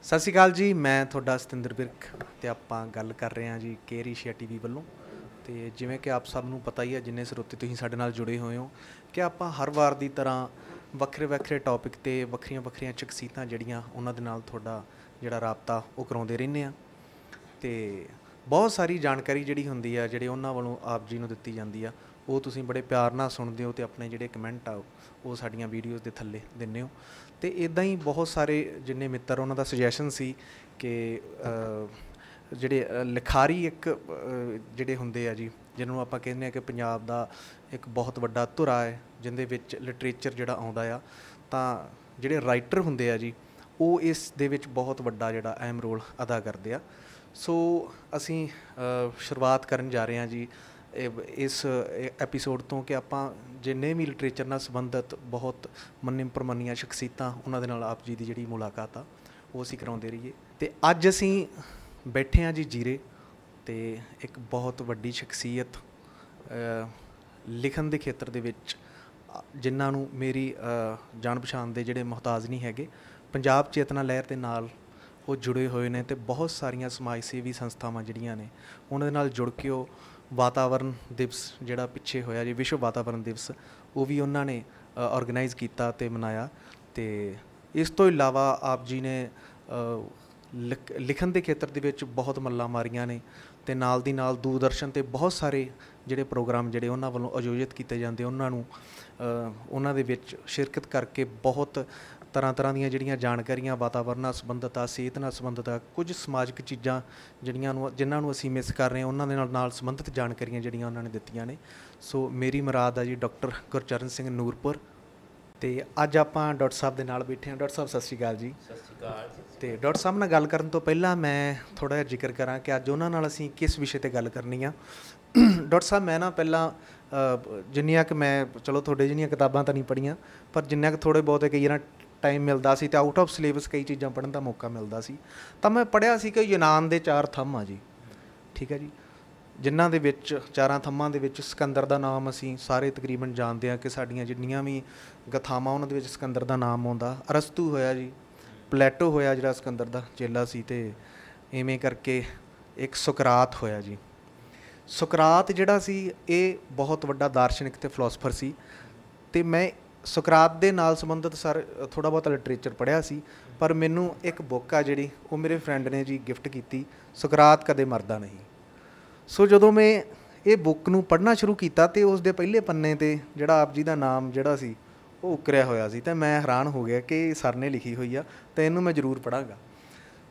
ਸਤਿ ਸ਼੍ਰੀ ਅਕਾਲ ਜੀ। ਮੈਂ ਤੁਹਾਡਾ ਸਤਿੰਦਰ ਬਿਰਕ ਤੇ ਆਪਾਂ ਗੱਲ ਕਰ ਰਹੇ ਹਾਂ ਜੀ ਕੇਅਰ ਏਸ਼ੀਆ ਟੀਵੀ ਵੱਲੋਂ। ਤੇ ਜਿਵੇਂ ਕਿ ਆਪ ਸਭ ਨੂੰ ਪਤਾ ਹੀ ਹੈ, ਜਿੰਨੇ ਸਰੋਤੇ ਤੁਸੀਂ ਸਾਡੇ ਨਾਲ ਜੁੜੇ ਹੋਏ ਹੋ, ਕਿ ਆਪਾਂ ਹਰ ਵਾਰ ਦੀ ਤਰ੍ਹਾਂ ਵੱਖਰੇ ਵੱਖਰੇ ਟੌਪਿਕ ਤੇ ਵੱਖਰੀਆਂ ਵੱਖਰੀਆਂ ਸ਼ਖਸੀਅਤਾਂ ਜਿਹੜੀਆਂ ਉਹਨਾਂ ਦੇ ਨਾਲ ਤੁਹਾਡਾ ਜਿਹੜਾ ਰਾਬਤਾ ਉਹ ਕਰਾਉਂਦੇ ਰਹਿੰਦੇ ਹਾਂ। ਤੇ ਬਹੁਤ ਸਾਰੀ ਜਾਣਕਾਰੀ ਜਿਹੜੀ ਹੁੰਦੀ ਆ, ਜਿਹੜੇ ਉਹਨਾਂ ਵੱਲੋਂ ਆਪ ਜੀ ਨੂੰ ਦਿੱਤੀ ਜਾਂਦੀ ਆ, ਉਹ ਤੁਸੀਂ ਬੜੇ ਪਿਆਰ ਨਾਲ ਸੁਣਦੇ ਹੋ ਤੇ ਆਪਣੇ ਜਿਹੜੇ ਕਮੈਂਟ ਆ ਉਹ ਸਾਡੀਆਂ ਵੀਡੀਓਜ਼ ਦੇ ਥੱਲੇ ਦਿੰਦੇ ਹੋ। ਤੇ ਇੱਦਾਂ ਹੀ ਬਹੁਤ ਸਾਰੇ ਜਿੰਨੇ ਮਿੱਤਰ, ਉਹਨਾਂ ਦਾ ਸੁਜੈਸ਼ਨ ਸੀ ਕਿ ਜਿਹੜੇ ਲਿਖਾਰੀ ਇੱਕ ਜਿਹੜੇ ਹੁੰਦੇ ਆ ਜੀ, ਜਿਹਨਾਂ ਨੂੰ ਆਪਾਂ ਕਹਿੰਦੇ ਹਾਂ ਕਿ ਪੰਜਾਬ ਦਾ ਇੱਕ ਬਹੁਤ ਵੱਡਾ ਧੁਰਾ ਹੈ, ਜਿਹਦੇ ਵਿੱਚ ਲਿਟਰੇਚਰ ਜਿਹੜਾ ਆਉਂਦਾ ਆ, ਤਾਂ ਜਿਹੜੇ ਰਾਈਟਰ ਹੁੰਦੇ ਆ ਜੀ, ਉਹ ਇਸ ਦੇ ਵਿੱਚ ਬਹੁਤ ਵੱਡਾ ਜਿਹੜਾ ਅਹਿਮ ਰੋਲ ਅਦਾ ਕਰਦੇ ਆ। ਸੋ ਅਸੀਂ ਸ਼ੁਰੂਆਤ ਕਰਨ ਜਾ ਰਹੇ ਹਾਂ ਜੀ ਇਸ ਐਪੀਸੋਡ ਤੋਂ, ਕਿ ਆਪਾਂ ਜਿੰਨੇ ਵੀ ਲਿਟਰੇਚਰ ਨਾਲ ਸੰਬੰਧਿਤ ਬਹੁਤ ਮੰਨੇ ਪ੍ਰਮੰਨੀਆਂ ਸ਼ਖਸੀਅਤਾਂ, ਉਹਨਾਂ ਦੇ ਨਾਲ ਆਪ ਜੀ ਦੀ ਜਿਹੜੀ ਮੁਲਾਕਾਤ ਆ ਉਹ ਅਸੀਂ ਕਰਾਉਂਦੇ ਰਹੀਏ। ਅਤੇ ਅੱਜ ਅਸੀਂ ਬੈਠੇ ਹਾਂ ਜੀ ਜੀਰੇ, ਅਤੇ ਇੱਕ ਬਹੁਤ ਵੱਡੀ ਸ਼ਖਸੀਅਤ ਲਿਖਣ ਦੇ ਖੇਤਰ ਦੇ ਵਿੱਚ, ਜਿਨ੍ਹਾਂ ਨੂੰ ਮੇਰੀ ਜਾਣ ਪਛਾਣ ਦੇ ਜਿਹੜੇ ਮੁਹਤਾਜ ਨਹੀਂ ਹੈਗੇ, ਪੰਜਾਬ ਚੇਤਨਾ ਲਹਿਰ ਦੇ ਨਾਲ ਉਹ ਜੁੜੇ ਹੋਏ ਨੇ, ਅਤੇ ਬਹੁਤ ਸਾਰੀਆਂ ਸਮਾਜ ਸੇਵੀ ਸੰਸਥਾਵਾਂ ਜਿਹੜੀਆਂ ਨੇ ਉਹਨਾਂ ਦੇ ਨਾਲ ਜੁੜ ਕੇ ਉਹ ਵਾਤਾਵਰਨ ਦਿਵਸ ਜਿਹੜਾ ਪਿੱਛੇ ਹੋਇਆ ਜੀ, ਵਿਸ਼ਵ ਵਾਤਾਵਰਨ ਦਿਵਸ, ਉਹ ਵੀ ਉਹਨਾਂ ਨੇ ਔਰਗੇਨਾਈਜ਼ ਕੀਤਾ ਅਤੇ ਮਨਾਇਆ। ਅਤੇ ਇਸ ਤੋਂ ਇਲਾਵਾ ਆਪ ਜੀ ਨੇ ਲਿਖਣ ਦੇ ਖੇਤਰ ਦੇ ਵਿੱਚ ਬਹੁਤ ਮੱਲਾਂ ਮਾਰੀਆਂ ਨੇ, ਅਤੇ ਨਾਲ ਦੀ ਨਾਲ ਦੂਰਦਰਸ਼ਨ 'ਤੇ ਬਹੁਤ ਸਾਰੇ ਜਿਹੜੇ ਪ੍ਰੋਗਰਾਮ ਜਿਹੜੇ ਉਹਨਾਂ ਵੱਲੋਂ ਆਯੋਜਿਤ ਕੀਤੇ ਜਾਂਦੇ, ਉਹਨਾਂ ਨੂੰ ਉਹਨਾਂ ਦੇ ਵਿੱਚ ਸ਼ਿਰਕਤ ਕਰਕੇ ਬਹੁਤ ਤਰ੍ਹਾਂ ਦੀਆਂ ਜਿਹੜੀਆਂ ਜਾਣਕਾਰੀਆਂ ਵਾਤਾਵਰਨ ਨਾਲ ਸੰਬੰਧਿਤ ਆ, ਸਿਹਤ ਨਾਲ ਸੰਬੰਧਿਤ ਆ, ਕੁਝ ਸਮਾਜਿਕ ਚੀਜ਼ਾਂ ਜਿਨ੍ਹਾਂ ਨੂੰ ਅਸੀਂ ਮਿਸ ਕਰ ਰਹੇ ਹਾਂ, ਉਹਨਾਂ ਦੇ ਨਾਲ ਸੰਬੰਧਿਤ ਜਾਣਕਾਰੀਆਂ ਜਿਹੜੀਆਂ ਉਹਨਾਂ ਨੇ ਦਿੱਤੀਆਂ ਨੇ। ਸੋ ਮੇਰੀ ਮੁਰਾਦ ਆ ਜੀ ਡਾਕਟਰ ਗੁਰਚਰਨ ਸਿੰਘ ਨੂਰਪੁਰ, ਅਤੇ ਅੱਜ ਆਪਾਂ ਡਾਕਟਰ ਸਾਹਿਬ ਦੇ ਨਾਲ ਬੈਠੇ ਹਾਂ। ਡਾਕਟਰ ਸਾਹਿਬ ਸਤਿ ਸ਼੍ਰੀ ਅਕਾਲ ਜੀ। ਸਤਿ ਸ਼੍ਰੀ ਅਕਾਲ। ਅਤੇ ਡਾਕਟਰ ਸਾਹਿਬ ਨਾਲ ਗੱਲ ਕਰਨ ਤੋਂ ਪਹਿਲਾਂ ਮੈਂ ਥੋੜ੍ਹਾ ਜਿਹਾ ਜ਼ਿਕਰ ਕਰਾਂ ਕਿ ਅੱਜ ਉਹਨਾਂ ਨਾਲ ਅਸੀਂ ਕਿਸ ਵਿਸ਼ੇ 'ਤੇ ਗੱਲ ਕਰਨੀ ਆ। ਡਾਕਟਰ ਸਾਹਿਬ, ਮੈਂ ਨਾ ਪਹਿਲਾਂ ਜਿੰਨੀਆਂ ਕਿ ਮੈਂ ਚਲੋ ਤੁਹਾਡੇ ਜਿੰਨੀਆਂ ਕਿਤਾਬਾਂ ਤਾਂ ਨਹੀਂ ਪੜ੍ਹੀਆਂ, ਪਰ ਜਿੰਨਾ ਕੁ ਥੋੜ੍ਹੇ ਬਹੁਤ ਕਈ ਨਾ ਟਾਈਮ ਮਿਲਦਾ ਸੀ ਅਤੇ ਆਊਟ ਆਫ ਸਿਲੇਬਸ ਕਈ ਚੀਜ਼ਾਂ ਪੜ੍ਹਨ ਦਾ ਮੌਕਾ ਮਿਲਦਾ ਸੀ, ਤਾਂ ਮੈਂ ਪੜ੍ਹਿਆ ਸੀ ਕਿ ਯੂਨਾਨ ਦੇ 4 ਥੰਮ ਆ ਜੀ, ਠੀਕ ਹੈ ਜੀ, ਜਿਨ੍ਹਾਂ ਦੇ ਵਿੱਚ 4 ਥੰਮਾਂ ਦੇ ਵਿੱਚ ਸਿਕੰਦਰ ਦਾ ਨਾਮ ਅਸੀਂ ਸਾਰੇ ਤਕਰੀਬਨ ਜਾਣਦੇ ਹਾਂ, ਕਿ ਸਾਡੀਆਂ ਜਿੰਨੀਆਂ ਵੀ ਗਾਥਾਵਾਂ ਉਹਨਾਂ ਦੇ ਵਿੱਚ ਸਿਕੰਦਰ ਦਾ ਨਾਮ ਆਉਂਦਾ। ਅਰਸਤੂ ਹੋਇਆ ਜੀ, ਪਲੈਟੋ ਹੋਇਆ ਜਿਹੜਾ ਸਿਕੰਦਰ ਦਾ ਚੇਲਾ ਸੀ, ਅਤੇ ਇਵੇਂ ਕਰਕੇ ਇੱਕ ਸੁਕਰਾਤ ਹੋਇਆ ਜੀ। ਸੁਕਰਾਤ ਜਿਹੜਾ ਸੀ ਇਹ ਬਹੁਤ ਵੱਡਾ ਦਾਰਸ਼ਨਿਕ ਅਤੇ ਫਿਲੋਸਫਰ ਸੀ, ਅਤੇ ਮੈਂ ਸੁਕਰਾਤ ਦੇ ਨਾਲ ਸੰਬੰਧਿਤ ਥੋੜ੍ਹਾ ਬਹੁਤਾ ਲਿਟਰੇਚਰ ਪੜ੍ਹਿਆ ਸੀ, ਪਰ ਮੈਨੂੰ ਇੱਕ ਬੁੱਕ ਆ ਜਿਹੜੀ ਉਹ ਮੇਰੇ ਫਰੈਂਡ ਨੇ ਜੀ ਗਿਫਟ ਕੀਤੀ, ਸੁਕਰਾਤ ਕਦੇ ਮਰਦਾ ਨਹੀਂ। ਸੋ ਜਦੋਂ ਮੈਂ ਇਹ ਬੁੱਕ ਨੂੰ ਪੜ੍ਹਨਾ ਸ਼ੁਰੂ ਕੀਤਾ, ਅਤੇ ਉਸ ਦੇ ਪਹਿਲੇ ਪੰਨੇ 'ਤੇ ਜਿਹੜਾ ਆਪ ਜੀ ਦਾ ਨਾਮ ਜਿਹੜਾ ਸੀ ਉਹ ਉਕਰਿਆ ਹੋਇਆ ਸੀ, ਅਤੇ ਮੈਂ ਹੈਰਾਨ ਹੋ ਗਿਆ ਕਿ ਸਰ ਨੇ ਲਿਖੀ ਹੋਈ ਆ, ਅਤੇ ਇਹਨੂੰ ਮੈਂ ਜ਼ਰੂਰ ਪੜ੍ਹਾਂਗਾ।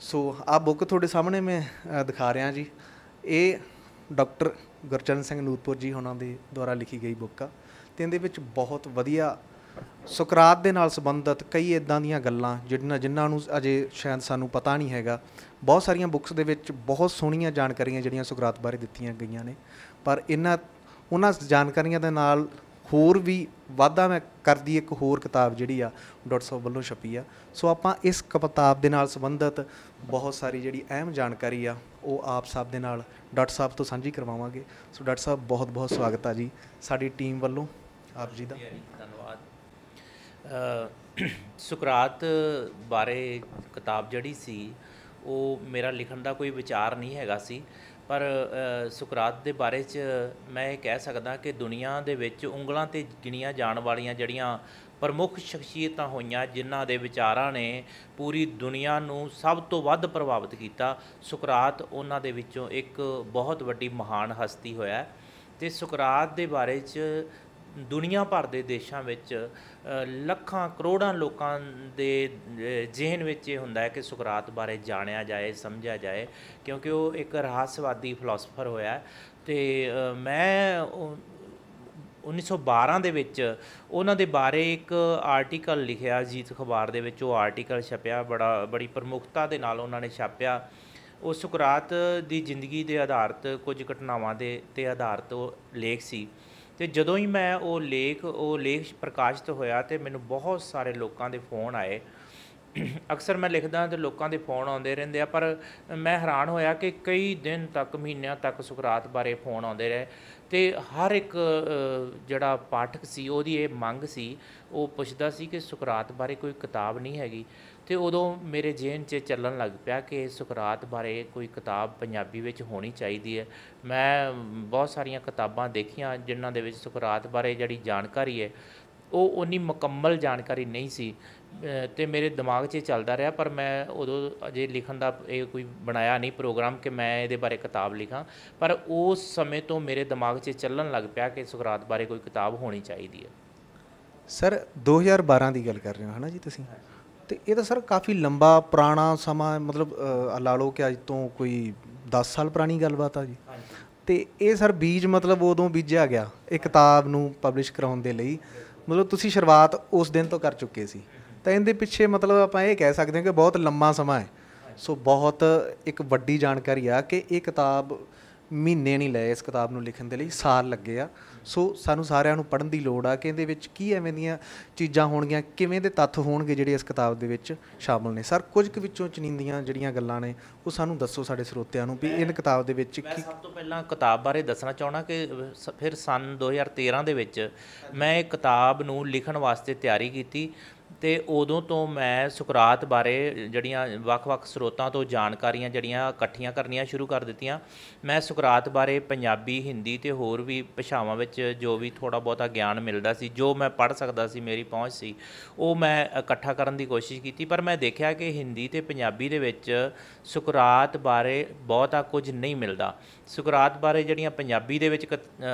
ਸੋ ਆਹ ਬੁੱਕ ਤੁਹਾਡੇ ਸਾਹਮਣੇ ਮੈਂ ਦਿਖਾ ਰਿਹਾ ਜੀ। ਇਹ ਡਾਕਟਰ ਗੁਰਚਰਨ ਸਿੰਘ ਨੂਰਪੁਰ ਜੀ ਉਹਨਾਂ ਦੇ ਦੁਆਰਾ ਲਿਖੀ ਗਈ ਬੁੱਕ ਆ, ਅਤੇ ਇਹਦੇ ਵਿੱਚ ਬਹੁਤ ਵਧੀਆ ਸੁਕਰਾਤ ਦੇ ਨਾਲ ਸੰਬੰਧਿਤ ਕਈ ਇੱਦਾਂ ਦੀਆਂ ਗੱਲਾਂ ਜਿਨ੍ਹਾਂ ਨੂੰ ਅਜੇ ਸ਼ਾਇਦ ਸਾਨੂੰ ਪਤਾ ਨਹੀਂ ਹੈਗਾ। ਬਹੁਤ ਸਾਰੀਆਂ ਬੁੱਕਸ ਦੇ ਵਿੱਚ ਬਹੁਤ ਸੋਹਣੀਆਂ ਜਾਣਕਾਰੀਆਂ ਜਿਹੜੀਆਂ ਸੁਕਰਾਤ ਬਾਰੇ ਦਿੱਤੀਆਂ ਗਈਆਂ ਨੇ, ਪਰ ਉਹਨਾਂ ਜਾਣਕਾਰੀਆਂ ਦੇ ਨਾਲ ਹੋਰ ਵੀ ਵਾਧਾ ਮੈਂ ਕਰਦੀ ਇੱਕ ਹੋਰ ਕਿਤਾਬ ਜਿਹੜੀ ਆ ਡਾਕਟਰ ਸਾਹਿਬ ਵੱਲੋਂ ਛਪੀ ਆ। ਸੋ ਆਪਾਂ ਇਸ ਕਿਤਾਬ ਦੇ ਨਾਲ ਸੰਬੰਧਿਤ ਬਹੁਤ ਸਾਰੀ ਜਿਹੜੀ ਅਹਿਮ ਜਾਣਕਾਰੀ ਆ ਉਹ ਆਪ ਸਭ ਦੇ ਨਾਲ ਡਾਕਟਰ ਸਾਹਿਬ ਤੋਂ ਸਾਂਝੀ ਕਰਵਾਵਾਂਗੇ। ਸੋ ਡਾਕਟਰ ਸਾਹਿਬ, ਬਹੁਤ ਬਹੁਤ ਸਵਾਗਤ ਆ ਜੀ ਸਾਡੀ ਟੀਮ ਵੱਲੋਂ ਆਪ ਜੀ ਦਾ। ਧੰਨਵਾਦ। ਸੁਕਰਾਤ ਬਾਰੇ ਕਿਤਾਬ ਜਿਹੜੀ ਸੀ ਉਹ ਮੇਰਾ ਲਿਖਣ ਦਾ ਕੋਈ ਵਿਚਾਰ ਨਹੀਂ ਹੈਗਾ ਸੀ, ਪਰ ਸੁਕਰਾਤ ਦੇ ਬਾਰੇ 'ਚ ਮੈਂ ਇਹ ਕਹਿ ਸਕਦਾ ਕਿ ਦੁਨੀਆ ਦੇ ਵਿੱਚ ਉਂਗਲਾਂ 'ਤੇ ਗਿਣੀਆਂ ਜਾਣ ਵਾਲੀਆਂ ਜਿਹੜੀਆਂ ਪ੍ਰਮੁੱਖ ਸ਼ਖਸੀਅਤਾਂ ਹੋਈਆਂ, ਜਿਨ੍ਹਾਂ ਦੇ ਵਿਚਾਰਾਂ ਨੇ ਪੂਰੀ ਦੁਨੀਆ ਨੂੰ ਸਭ ਤੋਂ ਵੱਧ ਪ੍ਰਭਾਵਿਤ ਕੀਤਾ, ਸੁਕਰਾਤ ਉਹਨਾਂ ਦੇ ਵਿੱਚੋਂ ਇੱਕ ਬਹੁਤ ਵੱਡੀ ਮਹਾਨ ਹਸਤੀ ਹੋਇਆ। ਅਤੇ ਸੁਕਰਾਤ ਦੇ ਬਾਰੇ 'ਚ ਦੁਨੀਆ ਭਰ ਦੇ ਦੇਸ਼ਾਂ ਵਿੱਚ ਲੱਖਾਂ ਕਰੋੜਾਂ ਲੋਕਾਂ ਦੇ ਜ਼ਿਹਨ ਵਿੱਚ ਇਹ ਹੁੰਦਾ ਹੈ ਕਿ ਸੁਕਰਾਤ ਬਾਰੇ ਜਾਣਿਆ ਜਾਏ, ਸਮਝਿਆ ਜਾਏ, ਕਿਉਂਕਿ ਉਹ ਇੱਕ ਰਹੱਸਵਾਦੀ ਫਿਲੋਸਫਰ ਹੋਇਆ। ਅਤੇ ਮੈਂ 1912 ਦੇ ਵਿੱਚ ਉਹਨਾਂ ਦੇ ਬਾਰੇ ਇੱਕ ਆਰਟੀਕਲ ਲਿਖਿਆ ਅਜੀਤ ਅਖਬਾਰ ਦੇ ਵਿੱਚ। ਉਹ ਆਰਟੀਕਲ ਛਪਿਆ, ਬੜੀ ਪ੍ਰਮੁੱਖਤਾ ਦੇ ਨਾਲ ਉਹਨਾਂ ਨੇ ਛਾਪਿਆ। ਉਹ ਸੁਕਰਾਤ ਦੀ ਜ਼ਿੰਦਗੀ ਦੇ ਆਧਾਰਿਤ ਕੁਝ ਘਟਨਾਵਾਂ ਦੇ 'ਤੇ ਆਧਾਰਿਤ ਉਹ ਲੇਖ ਸੀ। ਅਤੇ ਜਦੋਂ ਹੀ ਮੈਂ ਉਹ ਲੇਖ ਪ੍ਰਕਾਸ਼ਿਤ ਹੋਇਆ, ਅਤੇ ਮੈਨੂੰ ਬਹੁਤ ਸਾਰੇ ਲੋਕਾਂ ਦੇ ਫੋਨ ਆਏ। ਅਕਸਰ ਮੈਂ ਲਿਖਦਾ ਅਤੇ ਲੋਕਾਂ ਦੇ ਫੋਨ ਆਉਂਦੇ ਰਹਿੰਦੇ ਆ, ਪਰ ਮੈਂ ਹੈਰਾਨ ਹੋਇਆ ਕਿ ਕਈ ਦਿਨ ਤੱਕ, ਮਹੀਨਿਆਂ ਤੱਕ ਸੁਕਰਾਤ ਬਾਰੇ ਫੋਨ ਆਉਂਦੇ ਰਹੇ। ਤੇ ਹਰ ਇੱਕ ਜਿਹੜਾ ਪਾਠਕ ਸੀ ਉਹਦੀ ਇਹ ਮੰਗ ਸੀ, ਉਹ ਪੁੱਛਦਾ ਸੀ ਕਿ ਸੁਕਰਾਤ ਬਾਰੇ ਕੋਈ ਕਿਤਾਬ ਨਹੀਂ ਹੈਗੀ। ਤੇ ਉਦੋਂ ਮੇਰੇ ਜ਼ਿਹਨ 'ਚ ਚੱਲਣ ਲੱਗ ਪਿਆ ਕਿ ਸੁਕਰਾਤ ਬਾਰੇ ਕੋਈ ਕਿਤਾਬ ਪੰਜਾਬੀ ਵਿੱਚ ਹੋਣੀ ਚਾਹੀਦੀ ਹੈ। ਮੈਂ ਬਹੁਤ ਸਾਰੀਆਂ ਕਿਤਾਬਾਂ ਦੇਖੀਆਂ ਜਿਨ੍ਹਾਂ ਦੇ ਵਿੱਚ ਸੁਕਰਾਤ ਬਾਰੇ ਜਿਹੜੀ ਜਾਣਕਾਰੀ ਹੈ ਉਹ ਉਨੀ ਮੁਕੰਮਲ ਜਾਣਕਾਰੀ ਨਹੀਂ ਸੀ, ਤੇ ਮੇਰੇ ਦਿਮਾਗ 'ਚ ਚੱਲਦਾ ਰਿਹਾ। ਪਰ ਮੈਂ ਉਦੋਂ ਅਜੇ ਲਿਖਣ ਦਾ ਇਹ ਕੋਈ ਬਣਾਇਆ ਨਹੀਂ ਪ੍ਰੋਗਰਾਮ ਕਿ ਮੈਂ ਇਹਦੇ ਬਾਰੇ ਕਿਤਾਬ ਲਿਖਾਂ। ਪਰ ਉਸ ਸਮੇਂ ਤੋਂ ਮੇਰੇ ਦਿਮਾਗ 'ਚ ਚੱਲਣ ਲੱਗ ਪਿਆ ਕਿ ਸੁਕਰਾਤ ਬਾਰੇ ਕੋਈ ਕਿਤਾਬ ਹੋਣੀ ਚਾਹੀਦੀ ਹੈ। ਸਰ 2012 ਦੀ ਗੱਲ ਕਰ ਰਹੇ ਹੋ ਹੈ ਨਾ ਜੀ ਤੁਸੀਂ? ਤੇ ਇਹ ਤਾਂ ਸਰ ਕਾਫੀ ਲੰਬਾ ਪੁਰਾਣਾ ਸਮਾਂ, ਮਤਲਬ ਲਾ ਲਓ ਕਿ ਅੱਜ ਤੋਂ ਕੋਈ 10 ਸਾਲ ਪੁਰਾਣੀ ਗੱਲਬਾਤ ਆ ਜੀ। ਤੇ ਇਹ ਸਰ ਬੀਜ ਮਤਲਬ ਉਦੋਂ ਬੀਜਿਆ ਗਿਆ ਇਹ ਕਿਤਾਬ ਨੂੰ ਪਬਲਿਸ਼ ਕਰਾਉਣ ਦੇ ਲਈ, ਮਤਲਬ ਤੁਸੀਂ ਸ਼ੁਰੂਆਤ ਉਸ ਦਿਨ ਤੋਂ ਕਰ ਚੁੱਕੇ ਸੀ। ਤਾਂ ਇਹਦੇ ਪਿੱਛੇ ਮਤਲਬ ਆਪਾਂ ਇਹ ਕਹਿ ਸਕਦੇ ਹਾਂ ਕਿ ਬਹੁਤ ਲੰਮਾ ਸਮਾਂ ਹੈ। ਸੋ ਬਹੁਤ ਇੱਕ ਵੱਡੀ ਜਾਣਕਾਰੀ ਆ ਕਿ ਇਹ ਕਿਤਾਬ ਮਹੀਨੇ ਨਹੀਂ ਲਏ, ਇਸ ਕਿਤਾਬ ਨੂੰ ਲਿਖਣ ਦੇ ਲਈ ਸਾਲ ਲੱਗੇ ਆ। ਸੋ ਸਾਨੂੰ ਸਾਰਿਆਂ ਨੂੰ ਪੜ੍ਹਨ ਦੀ ਲੋੜ ਆ ਕਿ ਇਹਦੇ ਵਿੱਚ ਕੀ ਐਵੇਂ ਦੀਆਂ ਚੀਜ਼ਾਂ ਹੋਣਗੀਆਂ, ਕਿਵੇਂ ਦੇ ਤੱਥ ਹੋਣਗੇ ਜਿਹੜੇ ਇਸ ਕਿਤਾਬ ਦੇ ਵਿੱਚ ਸ਼ਾਮਲ ਨੇ। ਸਰ ਕੁਝ ਕੁ ਵਿੱਚੋਂ ਚੁਣੀਂਦੀਆਂ ਜਿਹੜੀਆਂ ਗੱਲਾਂ ਨੇ ਉਹ ਸਾਨੂੰ ਦੱਸੋ ਸਾਡੇ ਸਰੋਤਿਆਂ ਨੂੰ ਵੀ ਇਹ ਕਿਤਾਬ ਦੇ ਵਿੱਚ ਮੈਂ ਸਭ ਤੋਂ ਪਹਿਲਾਂ ਕਿਤਾਬ ਬਾਰੇ ਦੱਸਣਾ ਚਾਹੁੰਦਾ ਕਿ ਫਿਰ ਸੰਨ 2013 ਦੇ ਵਿੱਚ ਮੈਂ ਇਹ ਕਿਤਾਬ ਨੂੰ ਲਿਖਣ ਵਾਸਤੇ ਤਿਆਰੀ ਕੀਤੀ। ਤੇ ਉਦੋਂ ਤੋਂ ਮੈਂ ਸੁਕਰਾਤ ਬਾਰੇ ਜਿਹੜੀਆਂ ਵੱਖ-ਵੱਖ ਸਰੋਤਾਂ ਤੋਂ ਜਾਣਕਾਰੀਆਂ ਜਿਹੜੀਆਂ ਇਕੱਠੀਆਂ ਕਰਨੀਆਂ ਸ਼ੁਰੂ ਕਰ ਦਿੱਤੀਆਂ। ਮੈਂ ਸੁਕਰਾਤ ਬਾਰੇ ਪੰਜਾਬੀ, ਹਿੰਦੀ ਤੇ ਹੋਰ ਵੀ ਭਾਸ਼ਾਵਾਂ ਵਿੱਚ ਜੋ ਵੀ ਥੋੜ੍ਹਾ ਬਹੁਤਾ ਗਿਆਨ ਮਿਲਦਾ ਸੀ, ਜੋ ਮੈਂ ਪੜ੍ਹ ਸਕਦਾ ਸੀ, ਮੇਰੀ ਪਹੁੰਚ ਸੀ, ਉਹ ਮੈਂ ਇਕੱਠਾ ਕਰਨ ਦੀ ਕੋਸ਼ਿਸ਼ ਕੀਤੀ। ਪਰ ਮੈਂ ਦੇਖਿਆ ਕਿ ਹਿੰਦੀ ਤੇ ਪੰਜਾਬੀ ਦੇ ਵਿੱਚ ਸੁਕਰਾਤ ਬਾਰੇ ਬਹੁਤਾ ਕੁਝ ਨਹੀਂ ਮਿਲਦਾ। ਸੁਕਰਾਤ ਬਾਰੇ ਜਿਹੜੀਆਂ ਪੰਜਾਬੀ ਦੇ ਵਿੱਚ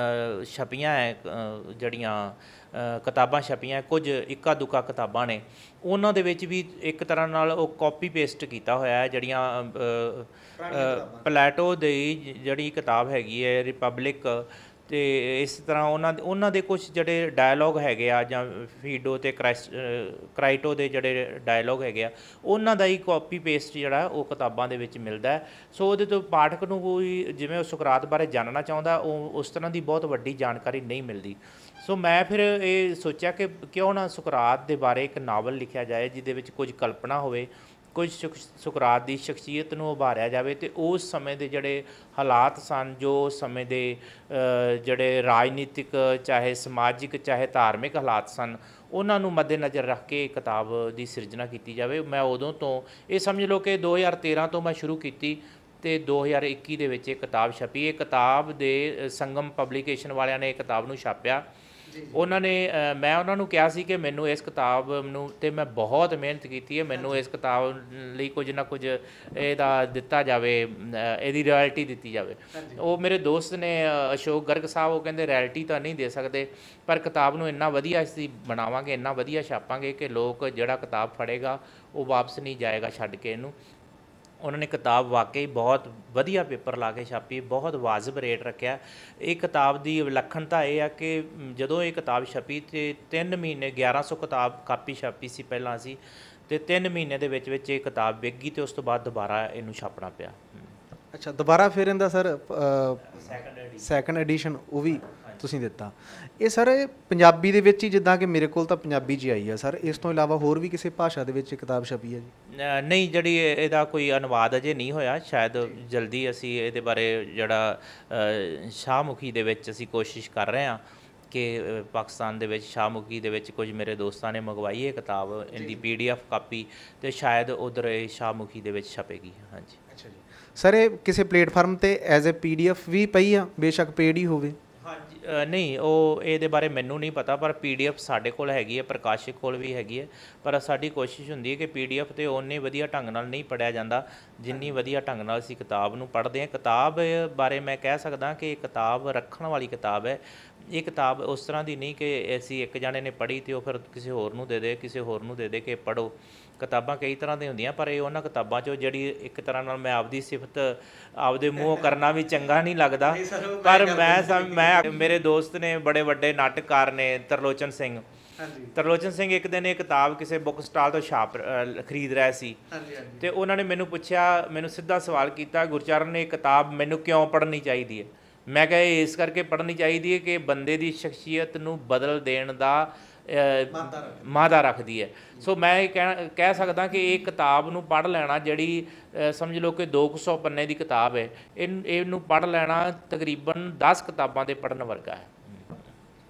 ਛਪੀਆਂ ਹੈ, ਜਿਹੜੀਆਂ ਕਿਤਾਬਾਂ ਛਪੀਆਂ, ਕੁਝ ਇੱਕਾ ਦੁੱਕਾ ਕਿਤਾਬਾਂ ਨੇ, ਉਹਨਾਂ ਦੇ ਵਿੱਚ ਵੀ ਇੱਕ ਤਰ੍ਹਾਂ ਨਾਲ ਉਹ ਕਾਪੀ ਪੇਸਟ ਕੀਤਾ ਹੋਇਆ ਹੈ। ਜਿਹੜੀਆਂ ਪਲੈਟੋ ਦੀ ਜਿਹੜੀ ਕਿਤਾਬ ਹੈਗੀ ਹੈ ਰਿਪਬਲਿਕ, ਤੇ ਇਸ ਤਰ੍ਹਾਂ ਉਹਨਾਂ ਦੇ ਕੁਝ ਜਿਹੜੇ ਡਾਇਲੋਗ ਹੈਗੇ ਆ, ਜਾਂ ਫੀਡੋ ਤੇ ਕ੍ਰਾਈਟੋ ਦੇ ਜਿਹੜੇ ਡਾਇਲੋਗ ਹੈਗੇ ਆ, ਉਹਨਾਂ ਦਾ ਹੀ ਕਾਪੀ ਪੇਸਟ ਜਿਹੜਾ ਉਹ ਕਿਤਾਬਾਂ ਦੇ ਵਿੱਚ ਮਿਲਦਾ। ਸੋ ਉਹਦੇ ਤੋਂ ਪਾਠਕ ਨੂੰ ਕੋਈ ਜਿਵੇਂ ਉਹ ਸੁਕਰਾਤ ਬਾਰੇ ਜਾਣਨਾ ਚਾਹੁੰਦਾ, ਉਹ ਉਸ ਤਰ੍ਹਾਂ ਦੀ ਬਹੁਤ ਵੱਡੀ ਜਾਣਕਾਰੀ ਨਹੀਂ ਮਿਲਦੀ। ਸੋ ਮੈਂ ਫਿਰ ਇਹ ਸੋਚਿਆ ਕਿ ਕਿਉਂ ਨਾ ਸੁਕਰਾਤ ਦੇ ਬਾਰੇ ਇੱਕ ਨਾਵਲ ਲਿਖਿਆ ਜਾਏ ਜਿਹਦੇ ਵਿੱਚ ਕੁਝ ਕਲਪਨਾ ਹੋਵੇ, ਕੁਝ ਸੁਕਰਾਤ ਦੀ ਸ਼ਖਸੀਅਤ ਨੂੰ ਉਭਾਰਿਆ ਜਾਵੇ। ਤੇ ਉਸ ਸਮੇਂ ਦੇ ਜਿਹੜੇ ਹਾਲਾਤ ਸਨ, ਜੋ ਉਸ ਸਮੇਂ ਦੇ ਜਿਹੜੇ ਰਾਜਨੀਤਿਕ, ਚਾਹੇ ਸਮਾਜਿਕ, ਚਾਹੇ ਧਾਰਮਿਕ ਹਾਲਾਤ ਸਨ, ਉਹਨਾਂ ਨੂੰ ਮੱਦੇਨਜ਼ਰ ਰੱਖ ਕੇ ਕਿਤਾਬ ਦੀ ਸਿਰਜਣਾ ਕੀਤੀ ਜਾਵੇ। ਮੈਂ ਉਦੋਂ ਤੋਂ ਇਹ ਸਮਝ ਲਓ ਕਿ 2013 ਤੋਂ ਮੈਂ ਸ਼ੁਰੂ ਕੀਤੀ ਤੇ 2021 ਦੇ ਵਿੱਚ ਇਹ ਕਿਤਾਬ ਛਪੀ। ਇਹ ਕਿਤਾਬ ਦੇ ਸੰਗਮ ਪਬਲੀਕੇਸ਼ਨ ਵਾਲਿਆਂ ਨੇ ਇਹ ਕਿਤਾਬ ਨੂੰ ਛਾਪਿਆ। ਉਹਨਾਂ ਨੇ ਮੈਂ ਉਹਨਾਂ ਨੂੰ ਕਿਹਾ ਸੀ ਕਿ ਮੈਨੂੰ ਇਸ ਕਿਤਾਬ ਨੂੰ, ਤੇ ਮੈਂ ਬਹੁਤ ਮਿਹਨਤ ਕੀਤੀ ਹੈ, ਮੈਨੂੰ ਇਸ ਕਿਤਾਬ ਲਈ ਕੁਝ ਨਾ ਕੁਝ ਇਹਦਾ ਦਿੱਤਾ ਜਾਵੇ, ਇਹਦੀ ਰਾਇਲਟੀ ਦਿੱਤੀ ਜਾਵੇ। ਉਹ ਮੇਰੇ ਦੋਸਤ ਨੇ ਅਸ਼ੋਕ ਗਰਗ ਸਾਹਿਬ, ਉਹ ਕਹਿੰਦੇ ਰਾਇਲਟੀ ਤਾਂ ਨਹੀਂ ਦੇ ਸਕਦੇ, ਪਰ ਕਿਤਾਬ ਨੂੰ ਇੰਨਾ ਵਧੀਆ ਅਸੀਂ ਬਣਾਵਾਂਗੇ, ਇੰਨਾ ਵਧੀਆ ਛਾਪਾਂਗੇ ਕਿ ਲੋਕ ਜਿਹੜਾ ਕਿਤਾਬ ਫੜੇਗਾ ਉਹ ਵਾਪਸ ਨਹੀਂ ਜਾਏਗਾ ਛੱਡ ਕੇ ਇਹਨੂੰ। ਉਹਨਾਂ ਨੇ ਕਿਤਾਬ ਵਾਕਈ ਬਹੁਤ ਵਧੀਆ ਪੇਪਰ ਲਾ ਕੇ ਛਾਪੀ, ਬਹੁਤ ਵਾਜਬ ਰੇਟ ਰੱਖਿਆ। ਇਹ ਕਿਤਾਬ ਦੀ ਵਿਲੱਖਣਤਾ ਇਹ ਆ ਕਿ ਜਦੋਂ ਇਹ ਕਿਤਾਬ ਛਪੀ ਤੇ 3 ਮਹੀਨੇ 1100 ਕਾਪੀ ਛਾਪੀ ਸੀ ਪਹਿਲਾਂ ਅਸੀਂ, ਤੇ 3 ਮਹੀਨੇ ਦੇ ਵਿੱਚ ਇਹ ਕਿਤਾਬ ਵਿਕ ਗਈ, ਤੇ ਉਸ ਤੋਂ ਬਾਅਦ ਦੁਬਾਰਾ ਇਹਨੂੰ ਛਾਪਣਾ ਪਿਆ। ਅੱਛਾ, ਦੁਬਾਰਾ ਫਿਰ ਇਹਦਾ ਸਰ ਸੈਕੰਡ ਐਡੀਸ਼ਨ ਉਹ ਵੀ ਤੁਸੀਂ ਦਿੱਤਾ। ਇਹ ਸਰ ਪੰਜਾਬੀ ਦੇ ਵਿੱਚ ਹੀ, ਜਿੱਦਾਂ ਕਿ ਮੇਰੇ ਕੋਲ ਤਾਂ ਪੰਜਾਬੀ 'ਚ ਹੀ ਆਈ ਆ ਸਰ, ਇਸ ਤੋਂ ਇਲਾਵਾ ਹੋਰ ਵੀ ਕਿਸੇ ਭਾਸ਼ਾ ਦੇ ਵਿੱਚ ਕਿਤਾਬ ਛਪੀ ਹੈ ਜੀ? ਨਹੀਂ, ਜਿਹੜੀ ਇਹਦਾ ਕੋਈ ਅਨੁਵਾਦ ਅਜੇ ਨਹੀਂ ਹੋਇਆ, ਸ਼ਾਇਦ ਜਲਦੀ ਅਸੀਂ ਇਹਦੇ ਬਾਰੇ ਜਿਹੜਾ ਸ਼ਾਹਮੁਖੀ ਦੇ ਵਿੱਚ ਅਸੀਂ ਕੋਸ਼ਿਸ਼ ਕਰ ਰਹੇ ਹਾਂ ਕਿ ਪਾਕਿਸਤਾਨ ਦੇ ਵਿੱਚ ਸ਼ਾਹਮੁਖੀ ਦੇ ਵਿੱਚ ਕੁਝ ਮੇਰੇ ਦੋਸਤਾਂ ਨੇ ਮੰਗਵਾਈ ਹੈ ਕਿਤਾਬ, ਇਹਦੀ PDF ਕਾਪੀ, ਤੇ ਸ਼ਾਇਦ ਉਧਰ ਇਹ ਸ਼ਾਹਮੁਖੀ ਦੇ ਵਿੱਚ ਛਪੇਗੀ। ਹਾਂਜੀ। ਅੱਛਾ ਜੀ ਸਰ, ਇਹ ਕਿਸੇ ਪਲੇਟਫਾਰਮ ਤੇ ਐਜ਼ ਅ PDF ਵੀ ਪਈ ਆ, ਬੇਸ਼ੱਕ ਪੇਡ ਹੀ ਹੋਵੇ? ਹਾਂਜੀ, ਨਹੀਂ, ਉਹ ਇਹਦੇ ਬਾਰੇ ਮੈਨੂੰ ਨਹੀਂ ਪਤਾ, ਪਰ PDF ਸਾਡੇ ਕੋਲ ਹੈਗੀ ਹੈ, ਪ੍ਰਕਾਸ਼ਕ ਕੋਲ ਵੀ ਹੈਗੀ ਹੈ। ਪਰ ਸਾਡੀ ਕੋਸ਼ਿਸ਼ ਹੁੰਦੀ ਹੈ ਕਿ PDF ਤੇ ਓਨੇ ਵਧੀਆ ਢੰਗ ਨਾਲ ਨਹੀਂ ਪੜ੍ਹਿਆ ਜਾਂਦਾ ਜਿੰਨੀ ਵਧੀਆ ਢੰਗ ਨਾਲ ਅਸੀਂ ਕਿਤਾਬ ਨੂੰ ਪੜ੍ਹਦੇ ਹਾਂ। ਕਿਤਾਬ ਬਾਰੇ ਮੈਂ ਕਹਿ ਸਕਦਾ ਕਿ ਇਹ ਕਿਤਾਬ ਰੱਖਣ ਵਾਲੀ ਕਿਤਾਬ ਹੈ। ਇਹ ਕਿਤਾਬ ਉਸ ਤਰ੍ਹਾਂ ਦੀ ਨਹੀਂ ਕਿ ਅਸੀਂ ਇੱਕ ਜਾਣੇ ਨੇ ਪੜ੍ਹੀ ਤੇ ਉਹ ਫਿਰ ਕਿਸੇ ਹੋਰ ਨੂੰ ਦੇ ਦੇ, ਕਿਸੇ ਹੋਰ ਨੂੰ ਦੇ ਦੇ ਕਿ ਪੜ੍ਹੋ। ਕਿਤਾਬਾਂ ਕਈ ਤਰ੍ਹਾਂ ਦੀਆਂ ਹੁੰਦੀਆਂ, ਪਰ ਇਹ ਉਹਨਾਂ ਕਿਤਾਬਾਂ 'ਚੋਂ ਜਿਹੜੀ ਇੱਕ ਤਰ੍ਹਾਂ ਨਾਲ ਮੈਂ ਆਪਦੀ ਸਿਫਤ ਆਪਦੇ ਮੂੰਹ ਕਰਨਾ ਵੀ ਚੰਗਾ ਨਹੀਂ ਲੱਗਦਾ, ਪਰ ਮੈਂ ਮੇਰੇ ਦੋਸਤ ਨੇ ਬੜੇ ਵੱਡੇ ਨਾਟਕਕਾਰ ਨੇ ਤਰਲੋਚਨ ਸਿੰਘ। ਤਰਲੋਚਨ ਸਿੰਘ ਇੱਕ ਦਿਨ ਇਹ ਕਿਤਾਬ ਕਿਸੇ ਬੁੱਕ ਸਟਾਲ ਤੋਂ ਖਰੀਦ ਰਿਹਾ ਸੀ, ਤੇ ਉਹਨਾਂ ਨੇ ਮੈਨੂੰ ਪੁੱਛਿਆ, ਮੈਨੂੰ ਸਿੱਧਾ ਸਵਾਲ ਕੀਤਾ, ਗੁਰਚਰਨ ਨੇ ਇਹ ਕਿਤਾਬ ਮੈਨੂੰ ਕਿਉਂ ਪੜ੍ਹਨੀ ਚਾਹੀਦੀ ਹੈ? ਮੈਂ ਕਿਹਾ ਇਹ ਇਸ ਕਰਕੇ ਪੜ੍ਹਨੀ ਚਾਹੀਦੀ ਹੈ ਕਿ ਬੰਦੇ ਦੀ ਸ਼ਖਸੀਅਤ ਨੂੰ ਬਦਲ ਦੇਣ ਦਾ ਮਾਦਾ ਰੱਖਦੀ ਹੈ। ਸੋ ਮੈਂ ਇਹ ਕਹਿ ਸਕਦਾ ਕਿ ਇਹ ਕਿਤਾਬ ਨੂੰ ਪੜ੍ਹ ਲੈਣਾ, ਜਿਹੜੀ ਸਮਝ ਲਓ ਕਿ 200 ਪੰਨੇ ਦੀ ਕਿਤਾਬ ਹੈ, ਇਹਨੂੰ ਪੜ੍ਹ ਲੈਣਾ ਤਕਰੀਬਨ 10 ਕਿਤਾਬਾਂ ਦੇ ਪੜ੍ਹਨ ਵਰਗਾ ਹੈ।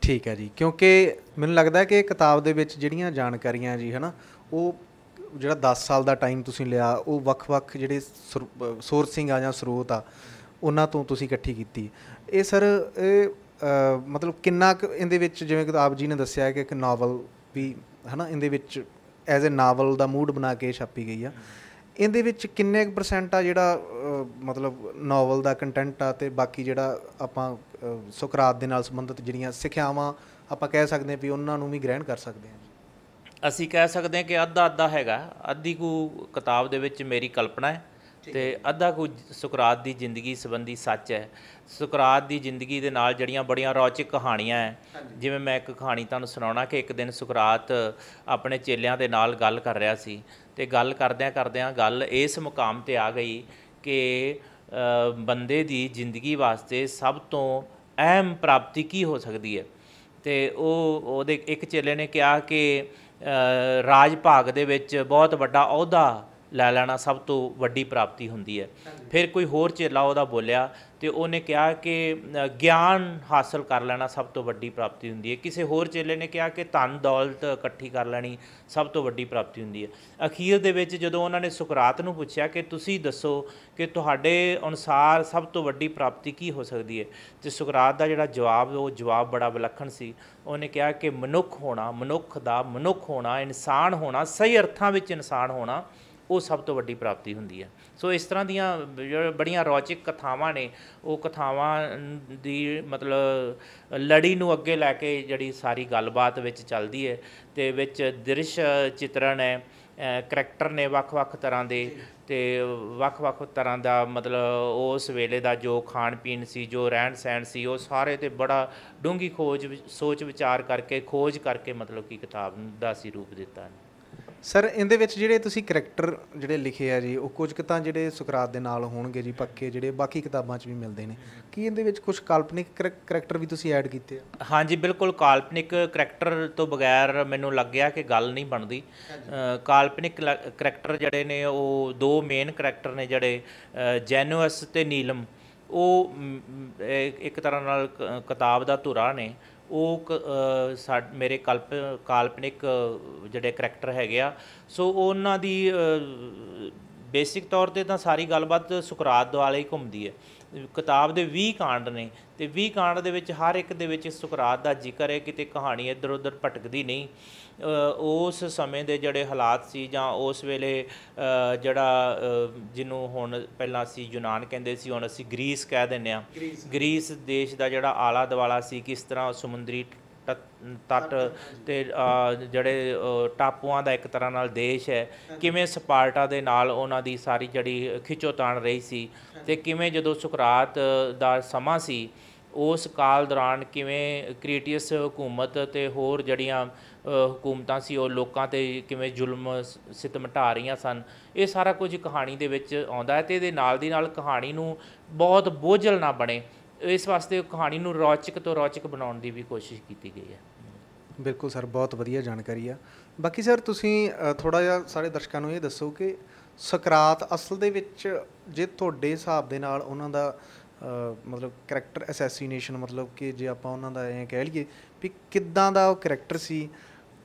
ਠੀਕ ਹੈ ਜੀ, ਕਿਉਂਕਿ ਮੈਨੂੰ ਲੱਗਦਾ ਕਿ ਕਿਤਾਬ ਦੇ ਵਿੱਚ ਜਿਹੜੀਆਂ ਜਾਣਕਾਰੀਆਂ ਜੀ ਹੈ ਨਾ, ਉਹ ਜਿਹੜਾ 10 ਸਾਲ ਦਾ ਟਾਈਮ ਤੁਸੀਂ ਲਿਆ, ਉਹ ਵੱਖ-ਵੱਖ ਜਿਹੜੇ ਸੋਰਸਿੰਗ ਆ ਜਾਂ ਸਰੋਤ ਆ ਉਹਨਾਂ ਤੋਂ ਤੁਸੀਂ ਇਕੱਠੀ ਕੀਤੀ। ਇਹ ਸਰ ਇਹ ਮਤਲਬ ਕਿੰਨਾ ਕੁ ਇਹਦੇ ਵਿੱਚ, ਜਿਵੇਂ ਕਿ ਆਪ ਜੀ ਨੇ ਦੱਸਿਆ ਕਿ ਇੱਕ ਨਾਵਲ ਵੀ ਹੈ ਨਾ ਇਹਦੇ ਵਿੱਚ as a novel the mood ਬਣਾ ਕੇ ਛਾਪੀ ਗਈ ਆ, ਇਹਦੇ ਵਿੱਚ ਕਿੰਨੇ ਕੁ % ਆ ਜਿਹੜਾ ਮਤਲਬ ਨਾਵਲ ਦਾ ਕੰਟੈਂਟ ਆ, ਅਤੇ ਬਾਕੀ ਜਿਹੜਾ ਆਪਾਂ ਸੁਕਰਾਤ ਦੇ ਨਾਲ ਸੰਬੰਧਿਤ ਜਿਹੜੀਆਂ ਸਿੱਖਿਆਵਾਂ ਆਪਾਂ ਕਹਿ ਸਕਦੇ ਹਾਂ ਵੀ ਉਹਨਾਂ ਨੂੰ ਵੀ ਗ੍ਰਹਿਣ ਕਰ ਸਕਦੇ ਹਾਂ? ਅਸੀਂ ਕਹਿ ਸਕਦੇ ਹਾਂ ਕਿ ਅੱਧਾ ਅੱਧਾ ਹੈਗਾ। ਅੱਧੀ ਕੁ ਕਿਤਾਬ ਦੇ ਵਿੱਚ ਮੇਰੀ ਕਲਪਨਾ ਹੈ ਅਤੇ ਅੱਧਾ ਕੁ ਸੁਕਰਾਤ ਦੀ ਜ਼ਿੰਦਗੀ ਸੰਬੰਧੀ ਸੱਚ ਹੈ। ਸੁਕਰਾਤ ਦੀ ਜ਼ਿੰਦਗੀ ਦੇ ਨਾਲ ਜਿਹੜੀਆਂ ਬੜੀਆਂ ਰੌਚਕ ਕਹਾਣੀਆਂ ਹੈ, ਜਿਵੇਂ ਮੈਂ ਇੱਕ ਕਹਾਣੀ ਤੁਹਾਨੂੰ ਸੁਣਾਉਣਾ ਕਿ ਇੱਕ ਦਿਨ ਸੁਕਰਾਤ ਆਪਣੇ ਚੇਲਿਆਂ ਦੇ ਨਾਲ ਗੱਲ ਕਰ ਰਿਹਾ ਸੀ, ਅਤੇ ਗੱਲ ਕਰਦਿਆਂ ਕਰਦਿਆਂ ਗੱਲ ਇਸ ਮੁਕਾਮ 'ਤੇ ਆ ਗਈ ਕਿ ਬੰਦੇ ਦੀ ਜ਼ਿੰਦਗੀ ਵਾਸਤੇ ਸਭ ਤੋਂ ਅਹਿਮ ਪ੍ਰਾਪਤੀ ਕੀ ਹੋ ਸਕਦੀ ਹੈ। ਅਤੇ ਉਹਦੇ ਇੱਕ ਚੇਲੇ ਨੇ ਕਿਹਾ ਕਿ ਰਾਜ ਭਾਗ ਦੇ ਵਿੱਚ ਬਹੁਤ ਵੱਡਾ ਅਹੁਦਾ ਲੈ ਲੈਣਾ ਸਭ ਤੋਂ ਵੱਡੀ ਪ੍ਰਾਪਤੀ ਹੁੰਦੀ ਹੈ। ਫਿਰ ਕੋਈ ਹੋਰ ਚੇਲਾ ਉਹਦਾ ਬੋਲਿਆ ਅਤੇ ਉਹਨੇ ਕਿਹਾ ਕਿ ਗਿਆਨ ਹਾਸਲ ਕਰ ਲੈਣਾ ਸਭ ਤੋਂ ਵੱਡੀ ਪ੍ਰਾਪਤੀ ਹੁੰਦੀ ਹੈ। ਕਿਸੇ ਹੋਰ ਚੇਲੇ ਨੇ ਕਿਹਾ ਕਿ ਧਨ ਦੌਲਤ ਇਕੱਠੀ ਕਰ ਲੈਣੀ ਸਭ ਤੋਂ ਵੱਡੀ ਪ੍ਰਾਪਤੀ ਹੁੰਦੀ ਹੈ। ਅਖੀਰ ਦੇ ਵਿੱਚ ਜਦੋਂ ਉਹਨਾਂ ਨੇ ਸੁਕਰਾਤ ਨੂੰ ਪੁੱਛਿਆ ਕਿ ਤੁਸੀਂ ਦੱਸੋ ਕਿ ਤੁਹਾਡੇ ਅਨੁਸਾਰ ਸਭ ਤੋਂ ਵੱਡੀ ਪ੍ਰਾਪਤੀ ਕੀ ਹੋ ਸਕਦੀ ਹੈ, ਅਤੇ ਸੁਕਰਾਤ ਦਾ ਜਿਹੜਾ ਜਵਾਬ, ਉਹ ਜਵਾਬ ਬੜਾ ਵਿਲੱਖਣ ਸੀ। ਉਹਨੇ ਕਿਹਾ ਕਿ ਮਨੁੱਖ ਹੋਣਾ, ਮਨੁੱਖ ਦਾ ਮਨੁੱਖ ਹੋਣਾ, ਇਨਸਾਨ ਹੋਣਾ, ਸਹੀ ਅਰਥਾਂ ਵਿੱਚ ਇਨਸਾਨ ਹੋਣਾ, ਉਹ ਸਭ ਤੋਂ ਵੱਡੀ ਪ੍ਰਾਪਤੀ ਹੁੰਦੀ ਹੈ। ਸੋ ਇਸ ਤਰ੍ਹਾਂ ਦੀਆਂ ਬੜੀਆਂ ਰੌਚਕ ਕਥਾਵਾਂ ਨੇ। ਉਹ ਕਥਾਵਾਂ ਦੀ ਮਤਲਬ ਲੜੀ ਨੂੰ ਅੱਗੇ ਲੈ ਕੇ ਜਿਹੜੀ ਸਾਰੀ ਗੱਲਬਾਤ ਵਿੱਚ ਚੱਲਦੀ ਹੈ, ਅਤੇ ਵਿੱਚ ਦ੍ਰਿਸ਼ ਚਿੱਤਰਨ ਹੈ, ਕਰੈਕਟਰ ਨੇ ਵੱਖ-ਵੱਖ ਤਰ੍ਹਾਂ ਦੇ, ਅਤੇ ਵੱਖ-ਵੱਖ ਤਰ੍ਹਾਂ ਦਾ ਮਤਲਬ ਉਸ ਵੇਲੇ ਦਾ ਜੋ ਖਾਣ ਪੀਣ ਸੀ, ਜੋ ਰਹਿਣ ਸਹਿਣ ਸੀ, ਉਹ ਸਾਰੇ 'ਤੇ ਬੜਾ ਡੂੰਘੀ ਸੋਚ ਵਿਚਾਰ ਕਰਕੇ ਖੋਜ ਕਰਕੇ ਮਤਲਬ ਕਿ ਕਿਤਾਬ ਦਾ ਅਸੀਂ ਰੂਪ ਦਿੱਤਾ। ਸਰ ਇਹਦੇ ਵਿੱਚ ਜਿਹੜੇ ਤੁਸੀਂ ਕਰੈਕਟਰ ਜਿਹੜੇ ਲਿਖੇ ਆ ਜੀ, ਉਹ ਕੁਝ ਕੁ ਤਾਂ ਜਿਹੜੇ ਸੁਕਰਾਤ ਦੇ ਨਾਲ ਹੋਣਗੇ ਜੀ ਪੱਕੇ, ਜਿਹੜੇ ਬਾਕੀ ਕਿਤਾਬਾਂ 'ਚ ਵੀ ਮਿਲਦੇ ਨੇ, ਕੀ ਇਹਦੇ ਵਿੱਚ ਕੁਝ ਕਾਲਪਨਿਕ ਕਰੈਕਟਰ ਵੀ ਤੁਸੀਂ ਐਡ ਕੀਤੇ ਆ? ਹਾਂਜੀ ਬਿਲਕੁਲ, ਕਾਲਪਨਿਕ ਕਰੈਕਟਰ ਤੋਂ ਬਗੈਰ ਮੈਨੂੰ ਲੱਗਿਆ ਕਿ ਗੱਲ ਨਹੀਂ ਬਣਦੀ। ਕਾਲਪਨਿਕ ਕਰੈਕਟਰ ਜਿਹੜੇ ਨੇ, ਉਹ 2 ਮੇਨ ਕਰੈਕਟਰ ਨੇ ਜਿਹੜੇ ਜੈਨੂਅਸ ਅਤੇ ਨੀਲਮ, ਉਹ ਇੱਕ ਤਰ੍ਹਾਂ ਨਾਲ ਕਿਤਾਬ ਦਾ ਧੁਰਾ ਨੇ। ਉਹ ਮੇਰੇ ਕਾਲਪਨਿਕ ਜਿਹੜੇ ਕਰੈਕਟਰ ਹੈਗੇ ਆ। ਸੋ ਉਹਨਾਂ ਦੀ ਬੇਸਿਕ ਤੌਰ 'ਤੇ ਤਾਂ ਸਾਰੀ ਗੱਲਬਾਤ ਸੁਕਰਾਤ ਦੁਆਲੇ ਹੀ ਘੁੰਮਦੀ ਹੈ। ਕਿਤਾਬ ਦੇ 20 ਕਾਂਡ ਨੇ, ਅਤੇ 20 ਕਾਂਡ ਦੇ ਵਿੱਚ ਹਰ ਇੱਕ ਦੇ ਵਿੱਚ ਸੁਕਰਾਤ ਦਾ ਜ਼ਿਕਰ ਹੈ, ਕਿਤੇ ਕਹਾਣੀ ਇੱਧਰ ਉੱਧਰ ਭਟਕਦੀ ਨਹੀਂ। ਉਸ ਸਮੇਂ ਦੇ ਜਿਹੜੇ ਹਾਲਾਤ ਸੀ, ਜਾਂ ਉਸ ਵੇਲੇ ਜਿਹੜਾ ਜਿਹਨੂੰ ਹੁਣ ਪਹਿਲਾਂ ਅਸੀਂ ਯੂਨਾਨ ਕਹਿੰਦੇ ਸੀ, ਹੁਣ ਅਸੀਂ ਗਰੀਸ ਕਹਿ ਦਿੰਦੇ ਹਾਂ। ਗਰੀਸ ਦੇਸ਼ ਦਾ ਜਿਹੜਾ ਆਲਾ ਦੁਆਲਾ ਸੀ, ਕਿਸ ਤਰ੍ਹਾਂ ਸਮੁੰਦਰੀ ਤੱਟ ਅਤੇ ਜਿਹੜੇ ਟਾਪੂਆਂ ਦਾ ਇੱਕ ਤਰ੍ਹਾਂ ਨਾਲ ਦੇਸ਼ ਹੈ, ਕਿਵੇਂ ਸਪਾਰਟਾ ਦੇ ਨਾਲ ਉਹਨਾਂ ਦੀ ਸਾਰੀ ਜਿਹੜੀ ਖਿੱਚੋਤਾਣ ਰਹੀ ਸੀ, ਅਤੇ ਕਿਵੇਂ ਜਦੋਂ ਸੁਕਰਾਤ ਦਾ ਸਮਾਂ ਸੀ ਉਸ ਕਾਲ ਦੌਰਾਨ ਕਿਵੇਂ ਕ੍ਰੀਟੀਅਸ ਹਕੂਮਤ ਅਤੇ ਹੋਰ ਜਿਹੜੀਆਂ ਹਕੂਮਤਾਂ ਸੀ ਉਹ ਲੋਕਾਂ 'ਤੇ ਕਿਵੇਂ ਜ਼ੁਲਮ ਸਿਤਮ ਢਾ ਰਹੀਆਂ ਸਨ। ਇਹ ਸਾਰਾ ਕੁਝ ਕਹਾਣੀ ਦੇ ਵਿੱਚ ਆਉਂਦਾ ਹੈ, ਅਤੇ ਇਹਦੇ ਨਾਲ ਦੀ ਨਾਲ ਕਹਾਣੀ ਨੂੰ ਬਹੁਤ ਬੋਝਲ ਨਾ ਬਣੇ, ਇਸ ਵਾਸਤੇ ਕਹਾਣੀ ਨੂੰ ਰੌਚਕ ਤੋਂ ਰੌਚਕ ਬਣਾਉਣ ਦੀ ਵੀ ਕੋਸ਼ਿਸ਼ ਕੀਤੀ ਗਈ ਹੈ। ਬਿਲਕੁਲ ਸਰ, ਬਹੁਤ ਵਧੀਆ ਜਾਣਕਾਰੀ ਆ। ਬਾਕੀ ਸਰ ਤੁਸੀਂ ਥੋੜ੍ਹਾ ਜਿਹਾ ਸਾਰੇ ਦਰਸ਼ਕਾਂ ਨੂੰ ਇਹ ਦੱਸੋ ਕਿ ਸੁਕਰਾਤ ਅਸਲ ਦੇ ਵਿੱਚ, ਜੇ ਤੁਹਾਡੇ ਹਿਸਾਬ ਦੇ ਨਾਲ ਉਹਨਾਂ ਦਾ ਮਤਲਬ ਕਰੈਕਟਰ ਅਸੈਸੀਨੇਸ਼ਨ, ਮਤਲਬ ਕਿ ਜੇ ਆਪਾਂ ਉਹਨਾਂ ਦਾ ਐਂ ਕਹਿ ਲਈਏ ਵੀ ਕਿੱਦਾਂ ਦਾ ਉਹ ਕਰੈਕਟਰ ਸੀ,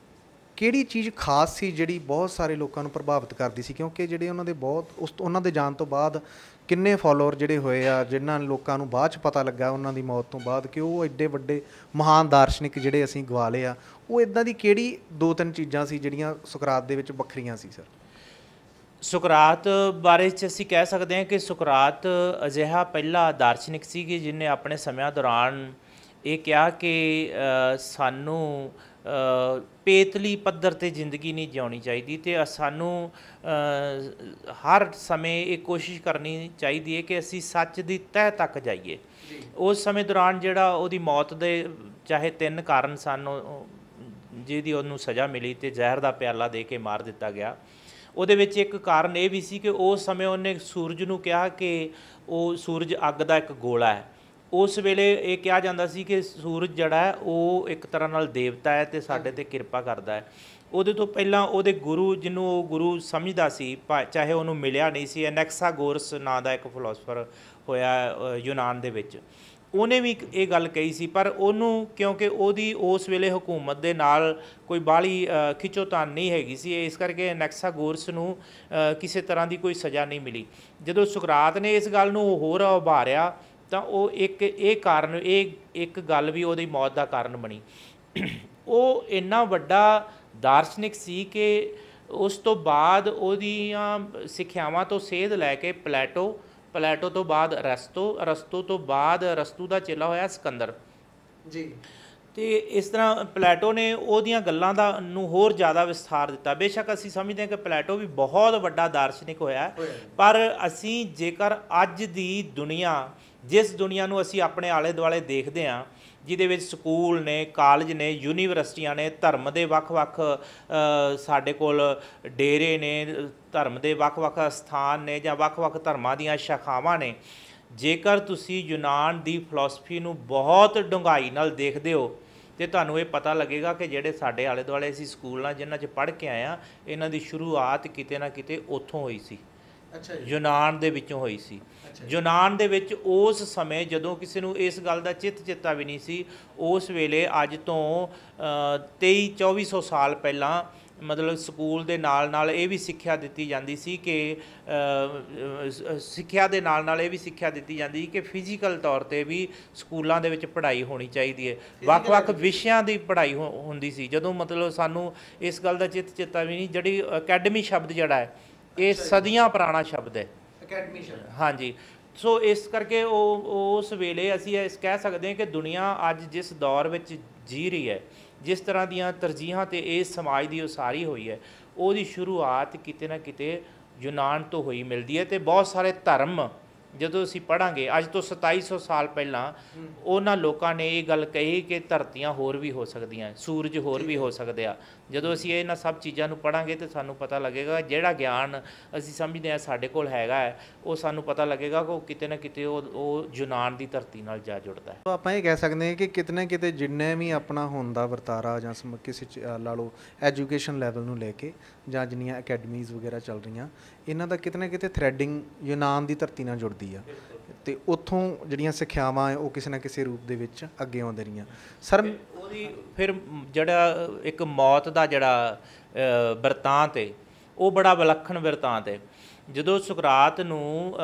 ਕਿਹੜੀ ਚੀਜ਼ ਖਾਸ ਸੀ ਜਿਹੜੀ ਬਹੁਤ ਸਾਰੇ ਲੋਕਾਂ ਨੂੰ ਪ੍ਰਭਾਵਿਤ ਕਰਦੀ ਸੀ? ਕਿਉਂਕਿ ਜਿਹੜੇ ਉਹਨਾਂ ਦੇ ਉਹਨਾਂ ਦੇ ਜਾਣ ਤੋਂ ਬਾਅਦ ਕਿੰਨੇ ਫੋਲੋਅਰ ਜਿਹੜੇ ਹੋਏ ਆ, ਜਿਨ੍ਹਾਂ ਲੋਕਾਂ ਨੂੰ ਬਾਅਦ 'ਚ ਪਤਾ ਲੱਗਾ ਉਹਨਾਂ ਦੀ ਮੌਤ ਤੋਂ ਬਾਅਦ ਕਿ ਉਹ ਐਡੇ ਵੱਡੇ ਮਹਾਨ ਦਾਰਸ਼ਨਿਕ ਜਿਹੜੇ ਅਸੀਂ ਗਵਾ ਲਏ ਆ। ਉਹ ਇੱਦਾਂ ਦੀ ਕਿਹੜੀ 2-3 ਚੀਜ਼ਾਂ ਸੀ ਜਿਹੜੀਆਂ ਸੁਕਰਾਤ ਦੇ ਵਿੱਚ ਵੱਖਰੀਆਂ ਸੀ ਸਰ? ਸੁਕਰਾਤ ਬਾਰੇ 'ਚ ਅਸੀਂ ਕਹਿ ਸਕਦੇ ਹਾਂ ਕਿ ਸੁਕਰਾਤ ਅਜਿਹਾ ਪਹਿਲਾ ਦਾਰਸ਼ਨਿਕ ਸੀ ਕਿ ਜਿਹਨੇ ਆਪਣੇ ਸਮਿਆਂ ਦੌਰਾਨ ਇਹ ਕਿਹਾ ਕਿ ਸਾਨੂੰ ਪੇਤਲੀ ਪੱਧਰ 'ਤੇ ਜ਼ਿੰਦਗੀ ਨਹੀਂ ਜਿਉਣੀ ਚਾਹੀਦੀ, ਅਤੇ ਸਾਨੂੰ ਹਰ ਸਮੇਂ ਇਹ ਕੋਸ਼ਿਸ਼ ਕਰਨੀ ਚਾਹੀਦੀ ਹੈ ਕਿ ਅਸੀਂ ਸੱਚ ਦੀ ਤਹਿ ਤੱਕ ਜਾਈਏ। ਉਸ ਸਮੇਂ ਦੌਰਾਨ ਜਿਹੜਾ ਉਹਦੀ ਮੌਤ ਦੇ ਚਾਹੇ 3 ਕਾਰਨ ਸਨ, ਜਿਹਦੀ ਉਹਨੂੰ ਸਜ਼ਾ ਮਿਲੀ ਅਤੇ ਜ਼ਹਿਰ ਦਾ ਪਿਆਲਾ ਦੇ ਕੇ ਮਾਰ ਦਿੱਤਾ ਗਿਆ। ਉਹਦੇ ਵਿੱਚ ਇੱਕ ਕਾਰਨ ਇਹ ਵੀ ਸੀ ਕਿ ਉਸ ਸਮੇਂ ਉਹਨੇ ਸੂਰਜ ਨੂੰ ਕਿਹਾ ਕਿ ਉਹ ਸੂਰਜ ਅੱਗ ਦਾ ਇੱਕ ਗੋਲਾ ਹੈ, ਉਸ ਵੇਲੇ ਇਹ ਕਿਹਾ ਜਾਂਦਾ ਸੀ ਕਿ ਸੂਰਜ ਜਿਹੜਾ ਹੈ ਉਹ ਇੱਕ ਤਰ੍ਹਾਂ ਨਾਲ ਦੇਵਤਾ ਹੈ ਤੇ ਸਾਡੇ ਤੇ ਕਿਰਪਾ ਕਰਦਾ ਹੈ। ਉਹਦੇ ਤੋਂ ਪਹਿਲਾਂ ਉਹਦੇ ਗੁਰੂ, ਜਿਹਨੂੰ ਉਹ ਗੁਰੂ ਸਮਝਦਾ ਸੀ, ਚਾਹੇ ਉਹਨੂੰ ਮਿਲਿਆ ਨਹੀਂ ਸੀ, ਐਨੈਕਸਾਗੋਰਸ ਨਾਂ ਦਾ ਇੱਕ ਫਿਲੋਸਫਰ ਹੋਇਆ ਯੂਨਾਨ ਦੇ ਵਿੱਚ, ਉਹਨੇ ਵੀ ਇਹ ਗੱਲ ਕਹੀ ਸੀ। ਪਰ ਉਹਨੂੰ, ਕਿਉਂਕਿ ਉਹਦੀ ਉਸ ਵੇਲੇ ਹਕੂਮਤ ਦੇ ਨਾਲ ਕੋਈ ਬਾਹਲੀ ਖਿੱਚੋਤਾਣ ਨਹੀਂ ਹੈਗੀ ਸੀ, ਇਸ ਕਰਕੇ ਐਨੈਕਸਾਗੋਰਸ ਨੂੰ ਕਿਸੇ ਤਰ੍ਹਾਂ ਦੀ ਕੋਈ ਸਜ਼ਾ ਨਹੀਂ ਮਿਲੀ। ਜਦੋਂ ਸੁਕਰਾਤ ਨੇ ਇਸ ਗੱਲ ਨੂੰ ਹੋਰ ਉਭਾਰਿਆ ਤਾਂ ਉਹ ਇੱਕ ਗੱਲ ਵੀ ਉਹਦੀ ਮੌਤ ਦਾ ਕਾਰਨ ਬਣੀ। ਉਹ ਇੰਨਾ ਵੱਡਾ ਦਾਰਸ਼ਨਿਕ ਸੀ ਕਿ ਉਸ ਤੋਂ ਬਾਅਦ ਉਹਦੀਆਂ ਸਿੱਖਿਆਵਾਂ ਤੋਂ ਸੇਧ ਲੈ ਕੇ ਪਲੈਟੋ ਤੋਂ ਬਾਅਦ ਅਰਸਤੂ ਤੋਂ ਬਾਅਦ ਅਰਸਤੂ ਦਾ ਚੇਲਾ ਹੋਇਆ ਸਿਕੰਦਰ ਜੀ। ਤੇ ਇਸ ਤਰ੍ਹਾਂ ਪਲੈਟੋ ਨੇ ਉਹਦੀਆਂ ਗੱਲਾਂ ਨੂੰ ਹੋਰ ਜ਼ਿਆਦਾ ਵਿਸਥਾਰ ਦਿੱਤਾ। ਬੇਸ਼ੱਕ ਅਸੀਂ ਸਮਝਦੇ ਹਾਂ ਕਿ ਪਲੈਟੋ ਵੀ ਬਹੁਤ ਵੱਡਾ ਦਾਰਸ਼ਨਿਕ ਹੋਇਆ, ਪਰ ਅਸੀਂ ਜੇਕਰ ਅੱਜ ਦੀ ਦੁਨੀਆ, ਜਿਸ ਦੁਨੀਆ ਨੂੰ ਅਸੀਂ ਆਪਣੇ ਆਲੇ ਦੁਆਲੇ ਦੇਖਦੇ ਹਾਂ, ਜਿਹਦੇ ਵਿੱਚ ਸਕੂਲ ਨੇ, ਕਾਲਜ ਨੇ, ਯੂਨੀਵਰਸਿਟੀਆਂ ਨੇ, ਧਰਮ ਦੇ ਵੱਖ-ਵੱਖ ਸਾਡੇ ਕੋਲ ਡੇਰੇ ਨੇ, ਧਰਮ ਦੇ ਵੱਖ-ਵੱਖ ਸਥਾਨ ਨੇ ਜਾਂ ਵੱਖ-ਵੱਖ ਧਰਮਾਂ ਦੀਆਂ ਸ਼ਾਖਾਵਾਂ ਨੇ, ਜੇਕਰ ਤੁਸੀਂ ਯੂਨਾਨ ਦੀ ਫਿਲਾਸਫੀ ਨੂੰ ਬਹੁਤ ਡੂੰਘਾਈ ਨਾਲ ਦੇਖਦੇ ਹੋ ਤੇ ਤੁਹਾਨੂੰ ਇਹ ਪਤਾ ਲੱਗੇਗਾ ਕਿ ਜਿਹੜੇ ਸਾਡੇ ਆਲੇ ਦੁਆਲੇ ਅਸੀਂ ਸਕੂਲਾਂ ਜਿਨ੍ਹਾਂ 'ਚ ਪੜ੍ਹ ਕੇ ਆਏ ਹਾਂ, ਇਹਨਾਂ ਦੀ ਸ਼ੁਰੂਆਤ ਕਿਤੇ ਨਾ ਕਿਤੇ ਉੱਥੋਂ ਹੋਈ ਸੀ। ਅੱਛਾ ਜੀ। ਯੂਨਾਨ ਦੇ ਵਿੱਚੋਂ ਹੋਈ ਸੀ। ਯੂਨਾਨ ਦੇ ਵਿੱਚ ਉਸ ਸਮੇਂ ਜਦੋਂ ਕਿਸੇ ਨੂੰ ਇਸ ਗੱਲ ਦਾ ਚੇਤਾ ਵੀ ਨਹੀਂ ਸੀ, ਉਸ ਵੇਲੇ ਅੱਜ ਤੋਂ 2300-2400 ਸਾਲ ਪਹਿਲਾਂ ਮਤਲਬ ਸਕੂਲ ਦੇ ਨਾਲ ਇਹ ਵੀ ਸਿੱਖਿਆ ਦਿੱਤੀ ਜਾਂਦੀ ਸੀ ਕਿ ਫਿਜ਼ੀਕਲ ਤੌਰ 'ਤੇ ਵੀ ਸਕੂਲਾਂ ਦੇ ਵਿੱਚ ਪੜ੍ਹਾਈ ਹੋਣੀ ਚਾਹੀਦੀ ਹੈ। ਵੱਖ-ਵੱਖ ਵਿਸ਼ਿਆਂ ਦੀ ਪੜ੍ਹਾਈ ਹੁੰਦੀ ਸੀ। ਜਦੋਂ ਮਤਲਬ ਸਾਨੂੰ ਇਸ ਗੱਲ ਦਾ ਚੇਤਾ ਵੀ ਨਹੀਂ, ਜਿਹੜੀ ਅਕੈਡਮੀ ਸ਼ਬਦ ਜਿਹੜਾ ਹੈ ਇਹ ਸਦੀਆਂ ਪੁਰਾਣਾ ਸ਼ਬਦ ਹੈ, ਅਕੈਡਮੀ ਸ਼ਬਦ। ਹਾਂਜੀ। ਸੋ ਇਸ ਕਰਕੇ ਉਸ ਵੇਲੇ ਅਸੀਂ ਇਸ ਕਹਿ ਸਕਦੇ ਹਾਂ ਕਿ ਦੁਨੀਆ ਅੱਜ ਜਿਸ ਦੌਰ ਵਿੱਚ ਜੀ ਰਹੀ ਹੈ, ਜਿਸ ਤਰ੍ਹਾਂ ਦੀਆਂ ਤਰਜੀਹਾਂ ਤੇ ਇਸ ਸਮਾਜ ਦੀ ਉਸਾਰੀ ਹੋਈ ਹੈ, ਉਹਦੀ ਸ਼ੁਰੂਆਤ ਕਿਤੇ ਨਾ ਕਿਤੇ ਯੂਨਾਨ ਤੋਂ ਹੋਈ ਮਿਲਦੀ ਹੈ। ਤੇ ਬਹੁਤ ਸਾਰੇ ਧਰਮ ਜਦੋਂ ਅਸੀਂ ਪੜ੍ਹਾਂਗੇ ਅੱਜ ਤੋਂ 2700 ਸਾਲ ਪਹਿਲਾਂ, ਉਹਨਾਂ ਲੋਕਾਂ ਨੇ ਇਹ ਗੱਲ ਕਹੀ ਕਿ ਧਰਤੀਆਂ ਹੋਰ ਵੀ ਹੋ ਸਕਦੀਆਂ, ਸੂਰਜ ਹੋਰ ਵੀ ਹੋ ਸਕਦੇ ਆ। ਜਦੋਂ ਅਸੀਂ ਇਹਨਾਂ ਸਭ ਚੀਜ਼ਾਂ ਨੂੰ ਪੜ੍ਹਾਂਗੇ ਤਾਂ ਸਾਨੂੰ ਪਤਾ ਲੱਗੇਗਾ ਜਿਹੜਾ ਗਿਆਨ ਅਸੀਂ ਸਮਝਦੇ ਹਾਂ ਸਾਡੇ ਕੋਲ ਹੈਗਾ ਹੈ, ਉਹ ਸਾਨੂੰ ਪਤਾ ਲੱਗੇਗਾ ਕਿ ਉਹ ਕਿਤੇ ਨਾ ਕਿਤੇ ਉਹ ਯੂਨਾਨ ਦੀ ਧਰਤੀ ਨਾਲ ਜਾ ਜੁੜਦਾ ਹੈ। ਆਪਾਂ ਇਹ ਕਹਿ ਸਕਦੇ ਹਾਂ ਕਿ ਕਿਤੇ ਨਾ ਕਿਤੇ ਜਿੰਨੇ ਵੀ ਆਪਣਾ ਹੁਣ ਦਾ ਵਰਤਾਰਾ ਜਾਂ ਕਿਸੇ ਲਾ ਲਓ ਐਜੂਕੇਸ਼ਨ ਲੈਵਲ ਨੂੰ ਲੈ ਕੇ ਜਾਂ ਜਿੰਨੀਆਂ ਅਕੈਡਮੀਜ਼ ਵਗੈਰਾ ਚੱਲ ਰਹੀਆਂ, ਇਹਨਾਂ ਦਾ ਕਿਤੇ ਨਾ ਕਿਤੇ ਥਰੈਡਿੰਗ ਯੂਨਾਨ ਦੀ ਧਰਤੀ ਨਾਲ ਜੁੜਦੀ ਆ ਤੇ ਉੱਥੋਂ ਜਿਹੜੀਆਂ ਸਿੱਖਿਆਵਾਂ ਉਹ ਕਿਸੇ ਨਾ ਕਿਸੇ ਰੂਪ ਦੇ ਵਿੱਚ ਅੱਗੇ ਆਉਂਦੇ ਰਹੀਆਂ। ਸਰ ਉਹਦੀ ਫਿਰ ਜਿਹੜਾ ਇੱਕ ਮੌਤ ਦਾ ਜਿਹੜਾ ਬਿਰਤਾਂਤ ਹੈ ਉਹ ਬੜਾ ਵਿਲੱਖਣ ਬਿਰਤਾਂਤ ਹੈ। ਜਦੋਂ ਸੁਕਰਾਤ ਨੂੰ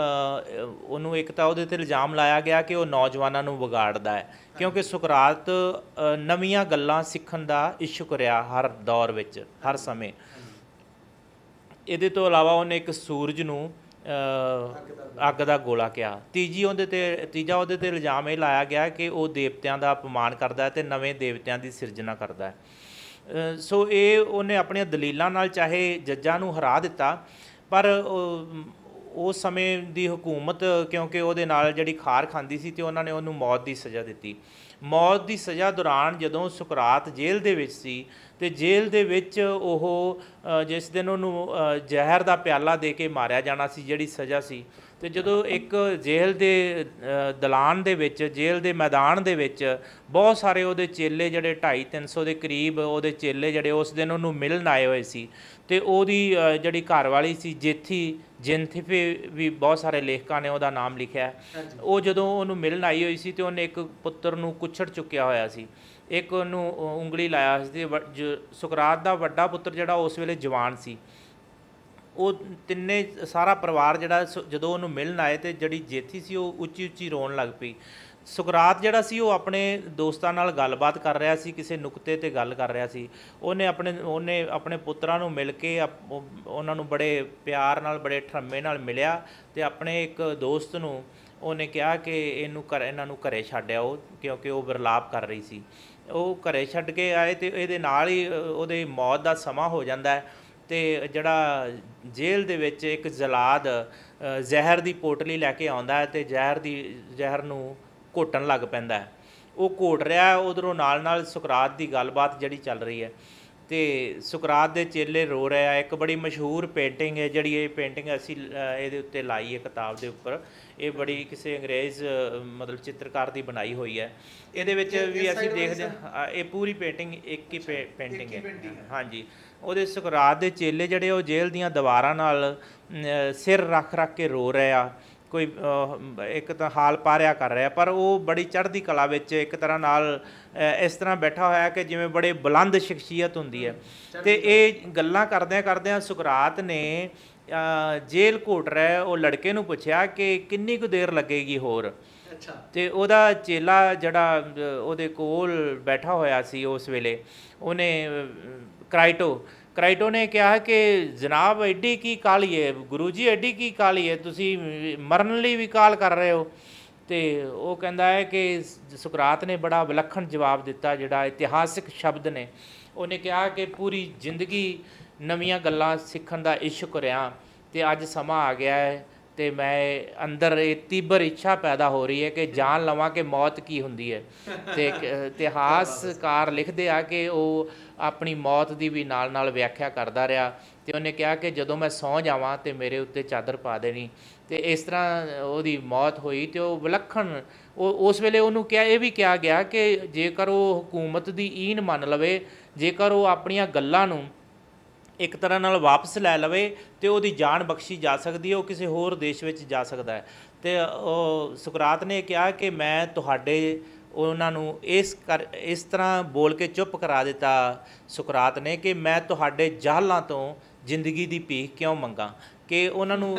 ਉਹਨੂੰ ਇੱਕ ਤਾਂ ਉਹਦੇ 'ਤੇ ਇਲਜ਼ਾਮ ਲਾਇਆ ਗਿਆ ਕਿ ਉਹ ਨੌਜਵਾਨਾਂ ਨੂੰ ਵਿਗਾੜਦਾ ਹੈ, ਕਿਉਂਕਿ ਸੁਕਰਾਤ ਨਵੀਆਂ ਗੱਲਾਂ ਸਿੱਖਣ ਦਾ ਇਛੁਕ ਰਿਹਾ ਹਰ ਦੌਰ ਵਿੱਚ, ਹਰ ਸਮੇਂ। ਇਹਦੇ ਤੋਂ ਇਲਾਵਾ ਉਹਨੇ ਇੱਕ ਸੂਰਜ ਨੂੰ ਅੱਗ ਦਾ ਗੋਲਾ ਕਿਹਾ। ਤੀਜਾ ਉਹਦੇ 'ਤੇ ਇਲਜ਼ਾਮ ਇਹ ਲਾਇਆ ਗਿਆ ਕਿ ਉਹ ਦੇਵਤਿਆਂ ਦਾ ਅਪਮਾਨ ਕਰਦਾ ਹੈ ਤੇ ਨਵੇਂ ਦੇਵਤਿਆਂ ਦੀ ਸਿਰਜਣਾ ਕਰਦਾ ਹੈ। ਸੋ ਇਹ ਉਹਨੇ ਆਪਣੀਆਂ ਦਲੀਲਾਂ ਨਾਲ ਚਾਹੇ ਜੱਜਾਂ ਨੂੰ ਹਰਾ ਦਿੱਤਾ, ਪਰ ਉਸ ਸਮੇਂ ਦੀ ਹਕੂਮਤ ਕਿਉਂਕਿ ਉਹਦੇ ਨਾਲ ਜਿਹੜੀ ਖਾਰ ਖਾਂਦੀ ਸੀ ਤੇ ਉਹਨਾਂ ਨੇ ਉਹਨੂੰ ਮੌਤ ਦੀ ਸਜ਼ਾ ਦਿੱਤੀ। ਮੌਤ ਦੀ ਸਜ਼ਾ ਦੌਰਾਨ ਜਦੋਂ ਸੁਕਰਾਤ ਜੇਲ੍ਹ ਦੇ ਵਿੱਚ ਸੀ ਤੇ ਜੇਲ੍ਹ ਦੇ ਵਿੱਚ ਉਹ ਜਿਸ ਦਿਨ ਉਹਨੂੰ ਜ਼ਹਿਰ ਦਾ ਪਿਆਲਾ ਦੇ ਕੇ ਮਾਰਿਆ ਜਾਣਾ ਸੀ, ਜਿਹੜੀ ਸਜ਼ਾ ਸੀ, ਤੇ ਜਦੋਂ ਇੱਕ ਜੇਲ੍ਹ ਦੇ ਦਲਾਨ ਦੇ ਵਿੱਚ, ਜੇਲ੍ਹ ਦੇ ਮੈਦਾਨ ਦੇ ਵਿੱਚ ਬਹੁਤ ਸਾਰੇ ਉਹਦੇ ਚੇਲੇ, ਜਿਹੜੇ 250-300 ਦੇ ਕਰੀਬ ਉਹਦੇ ਚੇਲੇ ਜਿਹੜੇ ਉਸ ਦਿਨ ਉਹਨੂੰ ਮਿਲਣ ਆਏ ਹੋਏ ਸੀ, ਤੇ ਉਹਦੀ ਜਿਹੜੀ ਘਰਵਾਲੀ ਸੀ ਜਿੰਥੀਫੇ ਵੀ ਬਹੁਤ ਸਾਰੇ ਲੇਖਕਾਂ ਨੇ ਉਹਦਾ ਨਾਮ ਲਿਖਿਆ। ਉਹ ਜਦੋਂ ਉਹਨੂੰ ਮਿਲਣ ਆਈ ਹੋਈ ਸੀ ਤੇ ਉਹਨੇ ਇੱਕ ਪੁੱਤਰ ਨੂੰ ਕੁੱਛੜ ਚੁੱਕਿਆ ਹੋਇਆ ਸੀ, ਇੱਕ ਉਹਨੂੰ ਉਂਗਲੀ ਲਾਇਆ ਸੀ। ਸੁਕਰਾਤ ਦਾ ਵੱਡਾ ਪੁੱਤਰ ਜਿਹੜਾ ਉਸ ਵੇਲੇ ਜਵਾਨ ਸੀ, ਉਹ ਤਿੰਨੇ ਸਾਰਾ ਪਰਿਵਾਰ ਜਿਹੜਾ ਜਦੋਂ ਉਹਨੂੰ ਮਿਲਣ ਆਏ ਤੇ ਜਿਹੜੀ ਜੇਥੀ ਸੀ ਉਹ ਉੱਚੀ ਉੱਚੀ ਰੋਣ ਲੱਗ ਪਈ। ਸੁਕਰਾਤ ਜਿਹੜਾ ਸੀ ਉਹ ਆਪਣੇ ਦੋਸਤਾਂ ਨਾਲ ਗੱਲਬਾਤ ਕਰ ਰਿਹਾ ਸੀ, ਕਿਸੇ ਨੁਕਤੇ 'ਤੇ ਗੱਲ ਕਰ ਰਿਹਾ ਸੀ। ਉਹਨੇ ਆਪਣੇ ਪੁੱਤਰਾਂ ਨੂੰ ਮਿਲ ਕੇ ਉਹਨਾਂ ਨੂੰ ਬੜੇ ਪਿਆਰ ਨਾਲ, ਬੜੇ ਠਰਮੇ ਨਾਲ ਮਿਲਿਆ ਤੇ ਆਪਣੇ ਇੱਕ ਦੋਸਤ ਨੂੰ ਉਹਨੇ ਕਿਹਾ ਕਿ ਇਹਨਾਂ ਨੂੰ ਘਰੇ ਛੱਡ ਆਓ, ਕਿਉਂਕਿ ਉਹ ਵਿਰਲਾਪ ਕਰ ਰਹੀ ਸੀ। ਉਹ ਘਰੇ ਛੱਡ ਕੇ ਆਏ ਤੇ ਇਹਦੇ ਨਾਲ ਹੀ ਉਹਦੇ ਮੌਤ ਦਾ ਸਮਾਂ ਹੋ ਜਾਂਦਾ ਹੈ। ਤੇ ਜਿਹੜਾ ਜੇਲ੍ਹ ਦੇ ਵਿੱਚ ਇੱਕ ਜਲਾਦ ਜ਼ਹਿਰ ਦੀ ਪੋਟਲੀ ਲੈ ਕੇ ਆਉਂਦਾ ਹੈ ਤੇ ਜ਼ਹਿਰ ਨੂੰ ਘੋਟਣ ਲੱਗ ਪੈਂਦਾ ਹੈ। ਉਹ ਘੋਟ ਰਿਹਾ, ਉਧਰੋਂ ਨਾਲ ਸੁਕਰਾਤ ਦੀ ਗੱਲਬਾਤ ਜਿਹੜੀ ਚੱਲ ਰਹੀ ਹੈ। ਤੇ ਸੁਕਰਾਤ ਦੇ ਚੇਲੇ ਰੋ ਰਹੇ ਆ। ਇੱਕ ਬੜੀ ਮਸ਼ਹੂਰ ਪੇਂਟਿੰਗ ਹੈ ਜਿਹੜੀ, ਇਹ ਪੇਂਟਿੰਗ ਅਸੀਂ ਇਹਦੇ ਉੱਤੇ ਲਾਈ ਹੈ ਕਿਤਾਬ ਦੇ ਉੱਪਰ। ਇਹ ਬੜੀ ਕਿਸੇ ਅੰਗਰੇਜ਼ ਮਤਲਬ ਚਿੱਤਰਕਾਰ ਦੀ ਬਣਾਈ ਹੋਈ ਹੈ। ਇਹਦੇ ਵਿੱਚ ਵੀ ਅਸੀਂ ਦੇਖਦੇ ਹਾਂ ਇਹ ਪੂਰੀ ਪੇਂਟਿੰਗ ਇੱਕ ਹੀ ਪੇਂਟਿੰਗ ਹੈ। ਹਾਂਜੀ, ਉਹਦੇ ਸੁਕਰਾਤ ਦੇ ਚੇਲੇ ਜਿਹੜੇ ਉਹ ਜੇਲ੍ਹ ਦੀਆਂ ਦੀਵਾਰਾਂ ਨਾਲ ਸਿਰ ਰੱਖ ਰੱਖ ਕੇ ਰੋ ਰਹੇ ਆ। ਕੋਈ ਇੱਕ ਤਾਂ ਹਾਲ ਪਾਰਿਆ ਕਰ ਰਿਹਾ, ਪਰ ਉਹ ਬੜੀ ਚੜ੍ਹਦੀ ਕਲਾ ਵਿੱਚ ਇੱਕ ਤਰ੍ਹਾਂ ਨਾਲ ਇਸ ਤਰ੍ਹਾਂ ਬੈਠਾ ਹੋਇਆ ਕਿ ਜਿਵੇਂ ਬੜੇ ਬੁਲੰਦ ਸ਼ਖਸੀਅਤ ਹੁੰਦੀ ਹੈ। ਅਤੇ ਇਹ ਗੱਲਾਂ ਕਰਦਿਆਂ ਕਰਦਿਆਂ ਸੁਕਰਾਤ ਨੇ ਜੇਲ੍ਹ ਘੋਟ ਰਿਹਾ ਉਹ ਲੜਕੇ ਨੂੰ ਪੁੱਛਿਆ ਕਿ ਕਿੰਨੀ ਕੁ ਦੇਰ ਲੱਗੇਗੀ ਹੋਰ। ਅਤੇ ਉਹਦਾ ਚੇਲਾ ਜਿਹੜਾ ਉਹਦੇ ਕੋਲ ਬੈਠਾ ਹੋਇਆ ਸੀ ਉਸ ਵੇਲੇ, ਉਹਨੇ ਕਰਾਈਟੋ ਨੇ ਕਿਹਾ ਕਿ ਜਨਾਬ ਐਡੀ ਕੀ ਕਾਹਲੀ ਹੈ, ਗੁਰੂ ਜੀ ਐਡੀ ਕੀ ਕਾਹਲੀ ਹੈ, ਤੁਸੀਂ ਮਰਨ ਲਈ ਵੀ ਕਾਹਲ ਕਰ ਰਹੇ ਹੋ। ਅਤੇ ਉਹ ਕਹਿੰਦਾ ਹੈ ਕਿ ਸੁਕਰਾਤ ਨੇ ਬੜਾ ਵਿਲੱਖਣ ਜਵਾਬ ਦਿੱਤਾ, ਜਿਹੜਾ ਇਤਿਹਾਸਿਕ ਸ਼ਬਦ ਨੇ। ਉਹਨੇ ਕਿਹਾ ਕਿ ਪੂਰੀ ਜ਼ਿੰਦਗੀ ਨਵੀਆਂ ਗੱਲਾਂ ਸਿੱਖਣ ਦਾ ਇਸ਼ਕ ਰਿਹਾ, ਅਤੇ ਅੱਜ ਸਮਾਂ ਆ ਗਿਆ ਹੈ ਅਤੇ ਮੈਂ ਅੰਦਰ ਇਹ ਤੀਬਰ ਇੱਛਾ ਪੈਦਾ ਹੋ ਰਹੀ ਹੈ ਕਿ ਜਾਣ ਲਵਾਂ ਕਿ ਮੌਤ ਕੀ ਹੁੰਦੀ ਹੈ। ਅਤੇ ਇਤਿਹਾਸਕਾਰ ਲਿਖਦੇ ਆ ਕਿ ਉਹ ਆਪਣੀ ਮੌਤ ਦੀ ਵੀ ਨਾਲ ਨਾਲ ਵਿਆਖਿਆ ਕਰਦਾ ਰਿਹਾ। ਅਤੇ ਉਹਨੇ ਕਿਹਾ ਕਿ ਜਦੋਂ ਮੈਂ ਸੌਂ ਜਾਵਾਂ ਅਤੇ ਮੇਰੇ ਉੱਤੇ ਚਾਦਰ ਪਾ ਦੇਣੀ। ਅਤੇ ਇਸ ਤਰ੍ਹਾਂ ਉਹਦੀ ਮੌਤ ਹੋਈ। ਅਤੇ ਉਹ ਵਿਲੱਖਣ ਉਸ ਵੇਲੇ ਉਹਨੂੰ ਇਹ ਵੀ ਕਿਹਾ ਗਿਆ ਕਿ ਜੇਕਰ ਉਹ ਹਕੂਮਤ ਦੀ ਈਨ ਮੰਨ ਲਵੇ, ਜੇਕਰ ਉਹ ਆਪਣੀਆਂ ਗੱਲਾਂ ਨੂੰ ਇੱਕ ਤਰ੍ਹਾਂ ਨਾਲ ਵਾਪਸ ਲੈ ਲਵੇ ਅਤੇ ਉਹਦੀ ਜਾਨ ਬਖਸ਼ੀ ਜਾ ਸਕਦੀ ਹੈ, ਉਹ ਕਿਸੇ ਹੋਰ ਦੇਸ਼ ਵਿੱਚ ਜਾ ਸਕਦਾ ਹੈ। ਅਤੇ ਉਹ ਸੁਕਰਾਤ ਨੇ ਕਿਹਾ ਕਿ ਮੈਂ ਤੁਹਾਡੇ ਉਹਨਾਂ ਨੂੰ ਇਸ ਤਰ੍ਹਾਂ ਬੋਲ ਕੇ ਚੁੱਪ ਕਰਾ ਦਿੱਤਾ ਸੁਕਰਾਤ ਨੇ ਕਿ ਮੈਂ ਤੁਹਾਡੇ ਜਾਹਲਾਂ ਤੋਂ ਜ਼ਿੰਦਗੀ ਦੀ ਭੀਖ ਕਿਉਂ ਮੰਗਾਂ, ਕਿ ਉਹਨਾਂ ਨੂੰ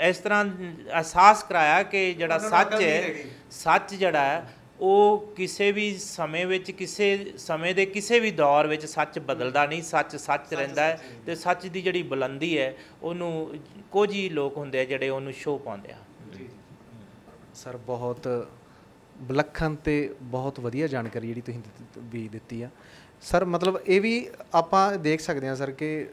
ਇਸ ਤਰ੍ਹਾਂ ਅਹਿਸਾਸ ਕਰਾਇਆ ਕਿ ਜਿਹੜਾ ਸੱਚ ਹੈ, ਸੱਚ ਜਿਹੜਾ ਹੈ ਉਹ ਕਿਸੇ ਵੀ ਸਮੇਂ ਵਿੱਚ, ਕਿਸੇ ਸਮੇਂ ਦੇ ਕਿਸੇ ਵੀ ਦੌਰ ਵਿੱਚ ਸੱਚ ਬਦਲਦਾ ਨਹੀਂ, ਸੱਚ ਸੱਚ ਰਹਿੰਦਾ ਹੈ। ਅਤੇ ਸੱਚ ਦੀ ਜਿਹੜੀ ਬੁਲੰਦੀ ਹੈ ਉਹਨੂੰ ਕੁਝ ਹੀ ਲੋਕ ਹੁੰਦੇ ਆ ਜਿਹੜੇ ਉਹਨੂੰ ਸ਼ੋਅ ਪਾਉਂਦੇ ਆ। ਸਰ ਬਹੁਤ ਵਿਲੱਖਣ ਅਤੇ ਬਹੁਤ ਵਧੀਆ ਜਾਣਕਾਰੀ ਜਿਹੜੀ ਤੁਸੀਂ ਵੀ ਦਿੱਤੀ ਆ ਸਰ। ਮਤਲਬ ਇਹ ਵੀ ਆਪਾਂ ਦੇਖ ਸਕਦੇ ਹਾਂ ਸਰ ਕਿ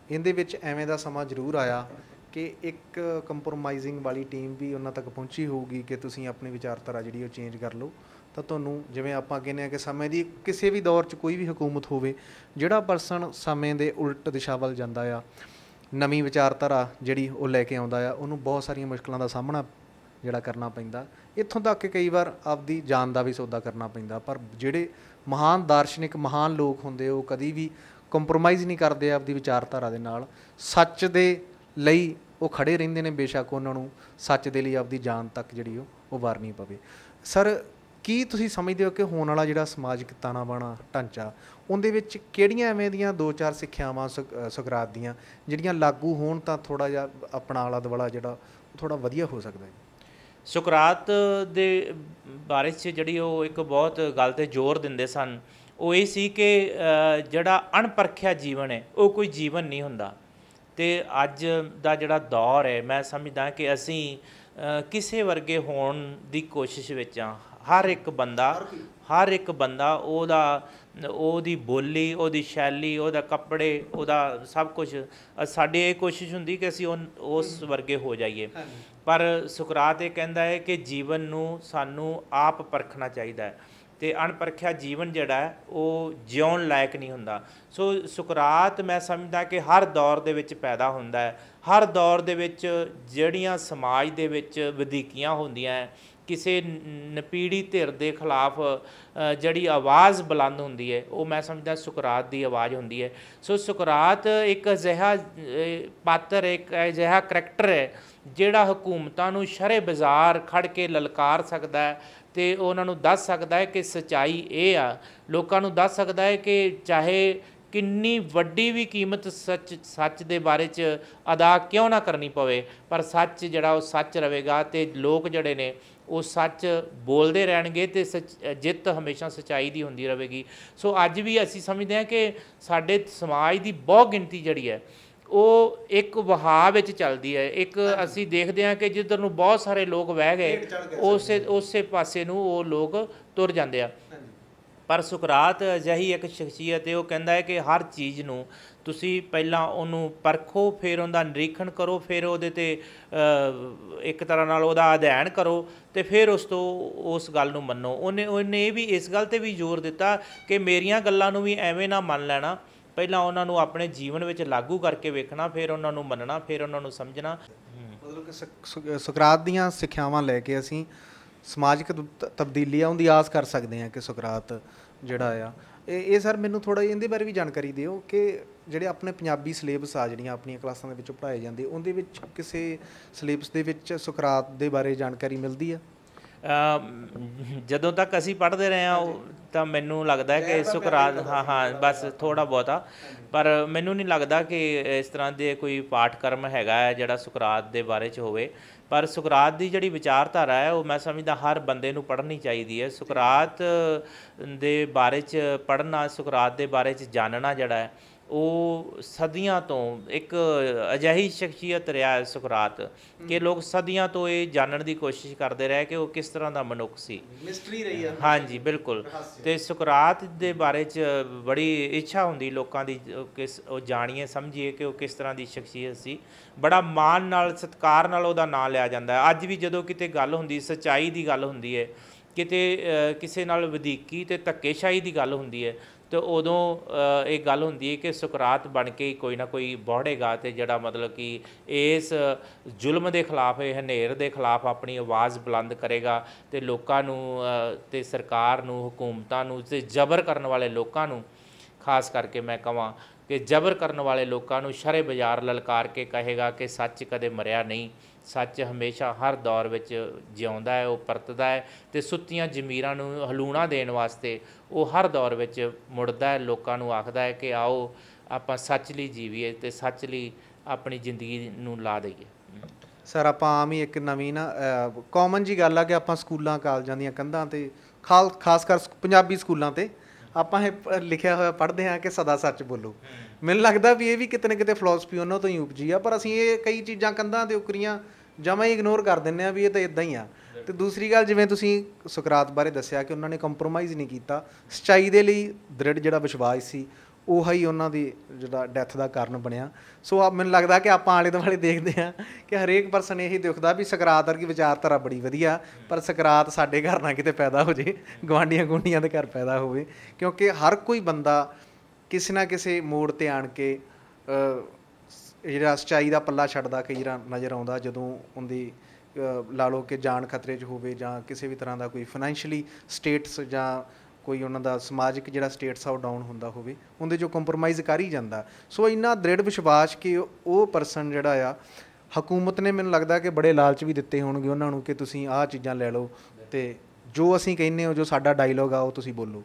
ਇਹਦੇ ਵਿੱਚ ਐਵੇਂ ਦਾ ਸਮਾਂ ਜ਼ਰੂਰ ਆਇਆ ਕਿ ਇੱਕ ਕੰਪਰੋਮਾਈਜ਼ਿੰਗ ਵਾਲੀ ਟੀਮ ਵੀ ਉਹਨਾਂ ਤੱਕ ਪਹੁੰਚੀ ਹੋਊਗੀ ਕਿ ਤੁਸੀਂ ਆਪਣੀ ਵਿਚਾਰਧਾਰਾ ਜਿਹੜੀ ਉਹ ਚੇਂਜ ਕਰ ਲਓ। ਤਾਂ ਤੁਹਾਨੂੰ ਜਿਵੇਂ ਆਪਾਂ ਕਹਿੰਦੇ ਹਾਂ ਕਿ ਸਮੇਂ ਦੀ ਕਿਸੇ ਵੀ ਦੌਰ 'ਚ ਕੋਈ ਵੀ ਹਕੂਮਤ ਹੋਵੇ, ਜਿਹੜਾ ਪਰਸਨ ਸਮੇਂ ਦੇ ਉਲਟ ਦਿਸ਼ਾ ਵੱਲ ਜਾਂਦਾ ਆ, ਨਵੀਂ ਵਿਚਾਰਧਾਰਾ ਜਿਹੜੀ ਉਹ ਲੈ ਕੇ ਆਉਂਦਾ ਆ, ਉਹਨੂੰ ਬਹੁਤ ਸਾਰੀਆਂ ਮੁਸ਼ਕਿਲਾਂ ਦਾ ਸਾਹਮਣਾ ਜਿਹੜਾ ਕਰਨਾ ਪੈਂਦਾ। ਇੱਥੋਂ ਤੱਕ ਕਿ ਕਈ ਵਾਰ ਆਪਦੀ ਜਾਨ ਦਾ ਵੀ ਸੌਦਾ ਕਰਨਾ ਪੈਂਦਾ। ਪਰ ਜਿਹੜੇ ਮਹਾਨ ਦਾਰਸ਼ਨਿਕ, ਮਹਾਨ ਲੋਕ ਹੁੰਦੇ, ਉਹ ਕਦੀ ਵੀ ਕੰਪਰੋਮਾਈਜ਼ ਨਹੀਂ ਕਰਦੇ ਆਪਦੀ ਵਿਚਾਰਧਾਰਾ ਦੇ ਨਾਲ। ਸੱਚ ਦੇ ਲਈ ਉਹ ਖੜ੍ਹੇ ਰਹਿੰਦੇ ਨੇ, ਬੇਸ਼ੱਕ ਉਹਨਾਂ ਨੂੰ ਸੱਚ ਦੇ ਲਈ ਆਪਦੀ ਜਾਨ ਤੱਕ ਜਿਹੜੀ ਉਹ ਵਾਰਨੀ ਪਵੇ। ਸਰ, ਕੀ ਤੁਸੀਂ ਸਮਝਦੇ ਹੋ ਕਿ ਹੋਣ ਵਾਲਾ ਜਿਹੜਾ ਸਮਾਜਿਕ ਤਾਣਾ-ਬਾਣਾ ਢਾਂਚਾ, ਉਹਦੇ ਵਿੱਚ ਕਿਹੜੀਆਂ ਐਵੇਂ ਦੀਆਂ 2-4 ਸਿੱਖਿਆਵਾਂ ਸੁਕਰਾਤ ਦੀਆਂ ਜਿਹੜੀਆਂ ਲਾਗੂ ਹੋਣ ਤਾਂ ਥੋੜ੍ਹਾ ਜਿਹਾ ਆਪਣਾ ਆਲਾ ਦੁਆਲਾ ਜਿਹੜਾ ਉਹ ਥੋੜ੍ਹਾ ਵਧੀਆ ਹੋ ਸਕਦਾ ਹੈ? ਸੁਕਰਾਤ ਦੇ ਬਾਰੇ 'ਚ ਜਿਹੜੀ ਉਹ ਇੱਕ ਬਹੁਤ ਗੱਲ 'ਤੇ ਜ਼ੋਰ ਦਿੰਦੇ ਸਨ, ਉਹ ਇਹ ਸੀ ਕਿ ਜਿਹੜਾ ਅਣਪਰਖਿਆ ਜੀਵਨ ਹੈ ਉਹ ਕੋਈ ਜੀਵਨ ਨਹੀਂ ਹੁੰਦਾ। ਅਤੇ ਅੱਜ ਦਾ ਜਿਹੜਾ ਦੌਰ ਹੈ, ਮੈਂ ਸਮਝਦਾ ਕਿ ਅਸੀਂ ਕਿਸੇ ਵਰਗੇ ਹੋਣ ਦੀ ਕੋਸ਼ਿਸ਼ ਵਿੱਚ ਹਾਂ। ਹਰ ਇੱਕ ਬੰਦਾ ਉਹਦੀ ਬੋਲੀ, ਉਹਦੀ ਸ਼ੈਲੀ, ਉਹਦਾ ਕੱਪੜੇ, ਉਹਦਾ ਸਭ ਕੁਝ, ਸਾਡੀ ਇਹ ਕੋਸ਼ਿਸ਼ ਹੁੰਦੀ ਕਿ ਅਸੀਂ ਉਸ ਵਰਗੇ ਹੋ ਜਾਈਏ। ਪਰ ਸੁਕਰਾਤ ਇਹ ਕਹਿੰਦਾ ਹੈ ਕਿ ਜੀਵਨ ਨੂੰ ਸਾਨੂੰ ਆਪ ਪਰਖਣਾ ਚਾਹੀਦਾ ਹੈ, ਅਤੇ ਅਣਪਰਖਿਆ ਜੀਵਨ ਜਿਹੜਾ ਹੈ ਉਹ ਜਿਉਣ ਲਾਇਕ ਨਹੀਂ ਹੁੰਦਾ। ਸੋ ਸੁਕਰਾਤ ਮੈਂ ਸਮਝਦਾ ਕਿ ਹਰ ਦੌਰ ਦੇ ਵਿੱਚ ਪੈਦਾ ਹੁੰਦਾ ਹੈ। ਹਰ ਦੌਰ ਦੇ ਵਿੱਚ ਜਿਹੜੀਆਂ ਸਮਾਜ ਦੇ ਵਿੱਚ ਵਧੀਕੀਆਂ ਹੁੰਦੀਆਂ ਹੈ, ਕਿਸੇ ਨਪੀੜੀ ਧਿਰ ਦੇ ਖਿਲਾਫ ਜਿਹੜੀ ਆਵਾਜ਼ ਬੁਲੰਦ ਹੁੰਦੀ ਹੈ, ਉਹ ਮੈਂ ਸਮਝਦਾ ਸੁਕਰਾਤ ਦੀ ਆਵਾਜ਼ ਹੁੰਦੀ ਹੈ। ਸੋ ਸੁਕਰਾਤ ਇੱਕ ਅਜਿਹਾ ਪਾਤਰ, ਇੱਕ ਅਜਿਹਾ ਕਰੈਕਟਰ ਹੈ ਜਿਹੜਾ ਹਕੂਮਤਾਂ ਨੂੰ ਸ਼ਰੇ ਬਾਜ਼ਾਰ ਖੜ੍ਹ ਕੇ ਲਲਕਾਰ ਸਕਦਾ ਹੈ, ਅਤੇ ਉਹਨਾਂ ਨੂੰ ਦੱਸ ਸਕਦਾ ਹੈ ਕਿ ਸੱਚਾਈ ਇਹ ਆ। ਲੋਕਾਂ ਨੂੰ ਦੱਸ ਸਕਦਾ ਹੈ ਕਿ ਚਾਹੇ ਕਿੰਨੀ ਵੱਡੀ ਵੀ ਕੀਮਤ ਸੱਚ ਦੇ ਬਾਰੇ 'ਚ ਅਦਾ ਕਿਉਂ ਨਾ ਕਰਨੀ ਪਵੇ, ਪਰ ਸੱਚ ਜਿਹੜਾ ਉਹ ਸੱਚ ਰਹੇਗਾ, ਅਤੇ ਲੋਕ ਜਿਹੜੇ ਨੇ ਉਹ ਸੱਚ ਬੋਲਦੇ ਰਹਿਣਗੇ, ਅਤੇ ਜਿੱਤ ਹਮੇਸ਼ਾ ਸੱਚਾਈ ਦੀ ਹੁੰਦੀ ਰਹੇਗੀ। ਸੋ ਅੱਜ ਵੀ ਅਸੀਂ ਸਮਝਦੇ ਹਾਂ ਕਿ ਸਾਡੇ ਸਮਾਜ ਦੀ ਬਹੁਤ ਗਿਣਤੀ ਜਿਹੜੀ ਹੈ ਉਹ ਇੱਕ ਵਹਾਅ ਵਿੱਚ ਚੱਲਦੀ ਹੈ। ਇੱਕ ਅਸੀਂ ਦੇਖਦੇ ਹਾਂ ਕਿ ਜਿੱਧਰ ਨੂੰ ਬਹੁਤ ਸਾਰੇ ਲੋਕ ਵਹਿ ਗਏ, ਉਸੇ ਪਾਸੇ ਨੂੰ ਉਹ ਲੋਕ ਤੁਰ ਜਾਂਦੇ ਆ। ਪਰ ਸੁਕਰਾਤ ਅਜਿਹੀ ਇੱਕ ਸ਼ਖਸੀਅਤ ਹੈ, ਉਹ ਕਹਿੰਦਾ ਹੈ ਕਿ ਹਰ ਚੀਜ਼ ਨੂੰ ਤੁਸੀਂ ਪਹਿਲਾਂ ਉਹਨੂੰ ਪਰਖੋ, ਫਿਰ ਉਹਦਾ ਨਿਰੀਖਣ ਕਰੋ, ਫਿਰ ਉਹਦੇ 'ਤੇ ਇੱਕ ਤਰ੍ਹਾਂ ਨਾਲ ਉਹਦਾ ਅਧਿਐਨ ਕਰੋ, ਅਤੇ ਫਿਰ ਉਸ ਗੱਲ ਨੂੰ ਮੰਨੋ। ਉਹਨੇ ਇਹ ਵੀ ਇਸ ਗੱਲ 'ਤੇ ਵੀ ਜ਼ੋਰ ਦਿੱਤਾ ਕਿ ਮੇਰੀਆਂ ਗੱਲਾਂ ਨੂੰ ਵੀ ਐਵੇਂ ਨਾ ਮੰਨ ਲੈਣਾ ਪਹਿਲਾਂ ਉਹਨਾਂ ਨੂੰ ਆਪਣੇ ਜੀਵਨ ਵਿੱਚ ਲਾਗੂ ਕਰਕੇ ਵੇਖਣਾ, ਫਿਰ ਉਹਨਾਂ ਨੂੰ ਮੰਨਣਾ, ਫਿਰ ਉਹਨਾਂ ਨੂੰ ਸਮਝਣਾ। ਮਤਲਬ ਕਿ ਸੁਕਰਾਤ ਦੀਆਂ ਸਿੱਖਿਆਵਾਂ ਲੈ ਕੇ ਅਸੀਂ ਸਮਾਜਿਕ ਤਬਦੀਲੀ ਆ ਉਹਦੀ ਆਸ ਕਰ ਸਕਦੇ ਹਾਂ ਕਿ ਸੁਕਰਾਤ ਜਿਹੜਾ ਆ ਇਹ ਸਰ ਮੈਨੂੰ ਥੋੜ੍ਹਾ ਇਹਦੇ ਬਾਰੇ ਵੀ ਜਾਣਕਾਰੀ ਦਿਓ ਕਿ ਜਿਹੜੇ ਆਪਣੇ ਪੰਜਾਬੀ ਸਿਲੇਬਸ ਆ ਜਿਹੜੀਆਂ ਆਪਣੀਆਂ ਕਲਾਸਾਂ ਦੇ ਵਿੱਚ ਪੜ੍ਹਾਏ ਜਾਂਦੇ ਉਹਦੇ ਵਿੱਚ ਕਿਸੇ ਸਿਲੇਬਸ ਦੇ ਵਿੱਚ ਸੁਕਰਾਤ ਦੇ ਬਾਰੇ ਜਾਣਕਾਰੀ ਮਿਲਦੀ ਆ? ਜਦੋਂ ਤੱਕ ਅਸੀਂ ਪੜ੍ਹਦੇ ਰਹੇ ਹਾਂ ਤਾਂ ਮੈਨੂੰ ਲੱਗਦਾ ਕਿ ਸੁਕਰਾਤ ਹਾਂ ਬਸ ਥੋੜ੍ਹਾ ਬਹੁਤਾ, ਪਰ ਮੈਨੂੰ ਨਹੀਂ ਲੱਗਦਾ ਕਿ ਇਸ ਤਰ੍ਹਾਂ ਦੇ ਕੋਈ ਪਾਠਕ੍ਰਮ ਹੈਗਾ ਹੈ ਜਿਹੜਾ ਸੁਕਰਾਤ ਦੇ ਬਾਰੇ 'ਚ ਹੋਵੇ। ਪਰ ਸੁਕਰਾਤ ਦੀ ਜਿਹੜੀ ਵਿਚਾਰਧਾਰਾ ਹੈ ਉਹ ਮੈਂ ਸਮਝਦਾ ਹਰ ਬੰਦੇ ਨੂੰ ਪੜ੍ਹਨੀ ਚਾਹੀਦੀ ਹੈ। ਸੁਕਰਾਤ ਦੇ ਬਾਰੇ 'ਚ ਪੜ੍ਹਨਾ, ਸੁਕਰਾਤ ਦੇ ਬਾਰੇ 'ਚ ਜਾਣਨਾ ਜਿਹੜਾ ਹੈ ਉਹ ਸਦੀਆਂ ਤੋਂ ਇੱਕ ਅਜਿਹੀ ਸ਼ਖਸੀਅਤ ਰਿਹਾ ਹੈ ਸੁਕਰਾਤ ਕਿ ਲੋਕ ਸਦੀਆਂ ਤੋਂ ਇਹ ਜਾਣਨ ਦੀ ਕੋਸ਼ਿਸ਼ ਕਰਦੇ ਰਹੇ ਕਿ ਉਹ ਕਿਸ ਤਰ੍ਹਾਂ ਦਾ ਮਨੁੱਖ ਸੀ। ਮਿਸਟਰੀ ਰਹੀ ਆ। ਹਾਂਜੀ ਬਿਲਕੁਲ। ਅਤੇ ਸੁਕਰਾਤ ਦੇ ਬਾਰੇ 'ਚ ਬੜੀ ਇੱਛਾ ਹੁੰਦੀ ਲੋਕਾਂ ਦੀ ਉਹ ਜਾਣੀਏ ਸਮਝੀਏ ਕਿ ਉਹ ਕਿਸ ਤਰ੍ਹਾਂ ਦੀ ਸ਼ਖਸੀਅਤ ਸੀ। ਬੜਾ ਮਾਣ ਨਾਲ ਸਤਿਕਾਰ ਨਾਲ ਉਹਦਾ ਨਾਂ ਲਿਆ ਜਾਂਦਾ ਹੈ। ਅੱਜ ਵੀ ਜਦੋਂ ਕਿਤੇ ਗੱਲ ਹੁੰਦੀ ਸੱਚਾਈ ਦੀ ਗੱਲ ਹੁੰਦੀ ਹੈ, ਕਿਤੇ ਕਿਸੇ ਨਾਲ ਵਧੀਕੀ ਅਤੇ ਧੱਕੇਸ਼ਾਹੀ ਦੀ ਗੱਲ ਹੁੰਦੀ ਹੈ, ਅਤੇ ਉਦੋਂ ਇਹ ਗੱਲ ਹੁੰਦੀ ਹੈ ਕਿ ਸੁਕਰਾਤ ਬਣ ਕੇ ਕੋਈ ਨਾ ਕੋਈ ਬੌੜੇਗਾ ਅਤੇ ਜਿਹੜਾ ਮਤਲਬ ਕਿ ਇਸ ਜ਼ੁਲਮ ਦੇ ਖਿਲਾਫ, ਇਹ ਹਨੇਰ ਦੇ ਖਿਲਾਫ ਆਪਣੀ ਆਵਾਜ਼ ਬੁਲੰਦ ਕਰੇਗਾ ਅਤੇ ਲੋਕਾਂ ਨੂੰ ਅਤੇ ਸਰਕਾਰ ਨੂੰ, ਹਕੂਮਤਾਂ ਨੂੰ ਅਤੇ ਜ਼ਬਰ ਕਰਨ ਵਾਲੇ ਲੋਕਾਂ ਨੂੰ, ਖਾਸ ਕਰਕੇ ਮੈਂ ਕਹਾਂ ਕਿ ਜ਼ਬਰ ਕਰਨ ਵਾਲੇ ਲੋਕਾਂ ਨੂੰ ਸ਼ਰੇ ਬਾਜ਼ਾਰ ਲਲਕਾਰ ਕੇ ਕਹੇਗਾ ਕਿ ਸੱਚ ਕਦੇ ਮਰਿਆ ਨਹੀਂ, ਸੱਚ ਹਮੇਸ਼ਾ ਹਰ ਦੌਰ ਵਿੱਚ ਜਿਉਂਦਾ ਹੈ, ਉਹ ਪਰਤਦਾ ਹੈ ਅਤੇ ਸੁੱਤੀਆਂ ਜ਼ਮੀਰਾਂ ਨੂੰ ਹਲੂਣਾ ਦੇਣ ਵਾਸਤੇ ਉਹ ਹਰ ਦੌਰ ਵਿੱਚ ਮੁੜਦਾ ਹੈ। ਲੋਕਾਂ ਨੂੰ ਆਖਦਾ ਹੈ ਕਿ ਆਓ ਆਪਾਂ ਸੱਚ ਲਈ ਜੀਵੀਏ ਅਤੇ ਸੱਚ ਲਈ ਆਪਣੀ ਜ਼ਿੰਦਗੀ ਨੂੰ ਲਾ ਦਈਏ। ਸਰ ਆਪਾਂ ਆਮ ਹੀ ਇੱਕ ਨਵੀਂ ਨਾ ਕਾਮਨ ਜੀ ਗੱਲ ਆ ਕਿ ਆਪਾਂ ਸਕੂਲਾਂ ਕਾਲਜਾਂ ਦੀਆਂ ਕੰਧਾਂ 'ਤੇ ਖਾਸ ਕਰ ਪੰਜਾਬੀ ਸਕੂਲਾਂ 'ਤੇ ਆਪਾਂ ਇਹ ਲਿਖਿਆ ਹੋਇਆ ਪੜ੍ਹਦੇ ਹਾਂ ਕਿ ਸਦਾ ਸੱਚ ਬੋਲੋ। ਮੈਨੂੰ ਲੱਗਦਾ ਵੀ ਇਹ ਵੀ ਕਿਤੇ ਨਾ ਕਿਤੇ ਫਿਲਾਸਫੀ ਉਹਨਾਂ ਤੋਂ ਹੀ ਉਪਜੀ ਆ, ਪਰ ਅਸੀਂ ਇਹ ਕਈ ਚੀਜ਼ਾਂ ਕੰਧਾਂ 'ਤੇ ਉਕਰੀਆਂ ਜਮਾਂ ਹੀ ਇਗਨੋਰ ਕਰ ਦਿੰਦੇ ਹਾਂ ਵੀ ਇਹ ਤਾਂ ਇੱਦਾਂ ਹੀ ਆ। ਅਤੇ ਦੂਸਰੀ ਗੱਲ, ਜਿਵੇਂ ਤੁਸੀਂ ਸੁਕਰਾਤ ਬਾਰੇ ਦੱਸਿਆ ਕਿ ਉਹਨਾਂ ਨੇ ਕੰਪਰੋਮਾਈਜ਼ ਨਹੀਂ ਕੀਤਾ, ਸੱਚਾਈ ਦੇ ਲਈ ਦ੍ਰਿੜ ਜਿਹੜਾ ਵਿਸ਼ਵਾਸ ਸੀ ਉਹ ਹੀ ਉਹਨਾਂ ਦੀ ਜਿਹੜਾ ਡੈਥ ਦਾ ਕਾਰਨ ਬਣਿਆ। ਸੋ ਮੈਨੂੰ ਲੱਗਦਾ ਕਿ ਆਪਾਂ ਆਲੇ ਦੁਆਲੇ ਦੇਖਦੇ ਹਾਂ ਕਿ ਹਰੇਕ ਪਰਸਨ ਇਹੀ ਦਿਖਦਾ ਵੀ ਸੁਕਰਾਤ ਵਰਗੀ ਵਿਚਾਰਧਾਰਾ ਬੜੀ ਵਧੀਆ, ਪਰ ਸੁਕਰਾਤ ਸਾਡੇ ਘਰ ਨਾ ਕਿਤੇ ਪੈਦਾ ਹੋ ਜੇ, ਗੁਆਂਢੀਆਂ ਗੁਆਂਢੀਆਂ ਦੇ ਘਰ ਪੈਦਾ ਹੋਵੇ, ਕਿਉਂਕਿ ਹਰ ਕੋਈ ਬੰਦਾ ਕਿਸੇ ਨਾ ਕਿਸੇ ਮੋੜ 'ਤੇ ਆਣ ਕੇ ਜਿਹੜਾ ਸੱਚਾਈ ਦਾ ਪੱਲਾ ਛੱਡਦਾ ਕਈ ਵਾਰ ਨਜ਼ਰ ਆਉਂਦਾ ਜਦੋਂ ਉਹਦੀ ਲਾ ਲਓ ਕਿ ਜਾਨ ਖਤਰੇ 'ਚ ਹੋਵੇ ਜਾਂ ਕਿਸੇ ਵੀ ਤਰ੍ਹਾਂ ਦਾ ਕੋਈ ਫਾਈਨੈਂਸ਼ੀਅਲੀ ਸਟੇਟਸ ਜਾਂ ਕੋਈ ਉਹਨਾਂ ਦਾ ਸਮਾਜਿਕ ਜਿਹੜਾ ਸਟੇਟਸ ਆ ਉਹ ਡਾਊਨ ਹੁੰਦਾ ਹੋਵੇ, ਉਹਦੇ 'ਚੋਂ ਕੰਪਰੋਮਾਈਜ਼ ਕਰ ਹੀ ਜਾਂਦਾ। ਸੋ ਇੰਨਾ ਦ੍ਰਿੜ ਵਿਸ਼ਵਾਸ ਕਿ ਉਹ ਪਰਸਨ ਜਿਹੜਾ ਆ, ਹਕੂਮਤ ਨੇ ਮੈਨੂੰ ਲੱਗਦਾ ਕਿ ਬੜੇ ਲਾਲਚ ਵੀ ਦਿੱਤੇ ਹੋਣਗੇ ਉਹਨਾਂ ਨੂੰ ਕਿ ਤੁਸੀਂ ਆਹ ਚੀਜ਼ਾਂ ਲੈ ਲਓ ਅਤੇ ਜੋ ਅਸੀਂ ਕਹਿੰਦੇ ਹੋ, ਜੋ ਸਾਡਾ ਡਾਇਲੋਗ ਆ ਉਹ ਤੁਸੀਂ ਬੋਲੋ।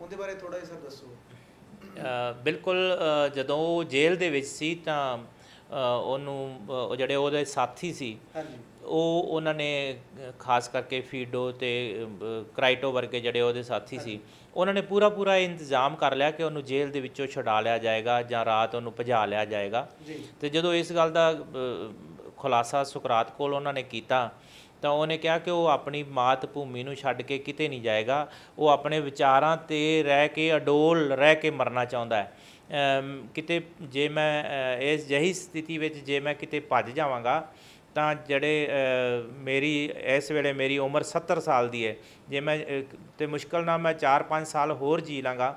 ਉਹਦੇ ਬਾਰੇ ਥੋੜ੍ਹਾ ਜਿਹਾ ਸਰ ਦੱਸੋ। ਬਿਲਕੁਲ। ਜਦੋਂ ਉਹ ਜੇਲ੍ਹ ਦੇ ਵਿੱਚ ਸੀ ਤਾਂ ਉਹਨੂੰ ਜਿਹੜੇ ਉਹਦੇ ਸਾਥੀ ਸੀ ਉਹਨਾਂ ਨੇ ਖਾਸ ਕਰਕੇ ਫੀਡੋ ਅਤੇ ਕਰਾਈਟੋ ਵਰਗੇ ਜਿਹੜੇ ਉਹਦੇ ਸਾਥੀ ਸੀ, ਉਹਨਾਂ ਨੇ ਪੂਰਾ ਇੰਤਜ਼ਾਮ ਕਰ ਲਿਆ ਕਿ ਉਹਨੂੰ ਜੇਲ੍ਹ ਦੇ ਵਿੱਚੋਂ ਛੁਡਾ ਲਿਆ ਜਾਏਗਾ ਜਾਂ ਰਾਤ ਉਹਨੂੰ ਭਜਾ ਲਿਆ ਜਾਏਗਾ। ਅਤੇ ਜਦੋਂ ਇਸ ਗੱਲ ਦਾ ਖੁਲਾਸਾ ਸੁਕਰਾਤ ਕੋਲ ਉਹਨਾਂ ਨੇ ਕੀਤਾ ਤਾਂ ਉਹਨੇ ਕਿਹਾ ਕਿ ਉਹ ਆਪਣੀ ਮਾਤ ਭੂਮੀ ਨੂੰ ਛੱਡ ਕੇ ਕਿਤੇ ਨਹੀਂ ਜਾਏਗਾ, ਉਹ ਆਪਣੇ ਵਿਚਾਰਾਂ 'ਤੇ ਰਹਿ ਕੇ ਅਡੋਲ ਰਹਿ ਕੇ ਮਰਨਾ ਚਾਹੁੰਦਾ ਹੈ। ਕਿਤੇ ਜੇ ਮੈਂ ਇਸ ਜਿਹੀ ਸਥਿਤੀ ਵਿੱਚ ਜੇ ਮੈਂ ਕਿਤੇ ਭੱਜ ਜਾਵਾਂਗਾ ਤਾਂ ਜਿਹੜੇ ਇਸ ਵੇਲੇ ਮੇਰੀ ਉਮਰ 70 ਸਾਲ ਦੀ ਹੈ, ਜੇ ਮੈਂ ਅਤੇ ਮੁਸ਼ਕਿਲ ਨਾਲ ਮੈਂ 4-5 ਸਾਲ ਹੋਰ ਜੀ ਲਾਂਗਾ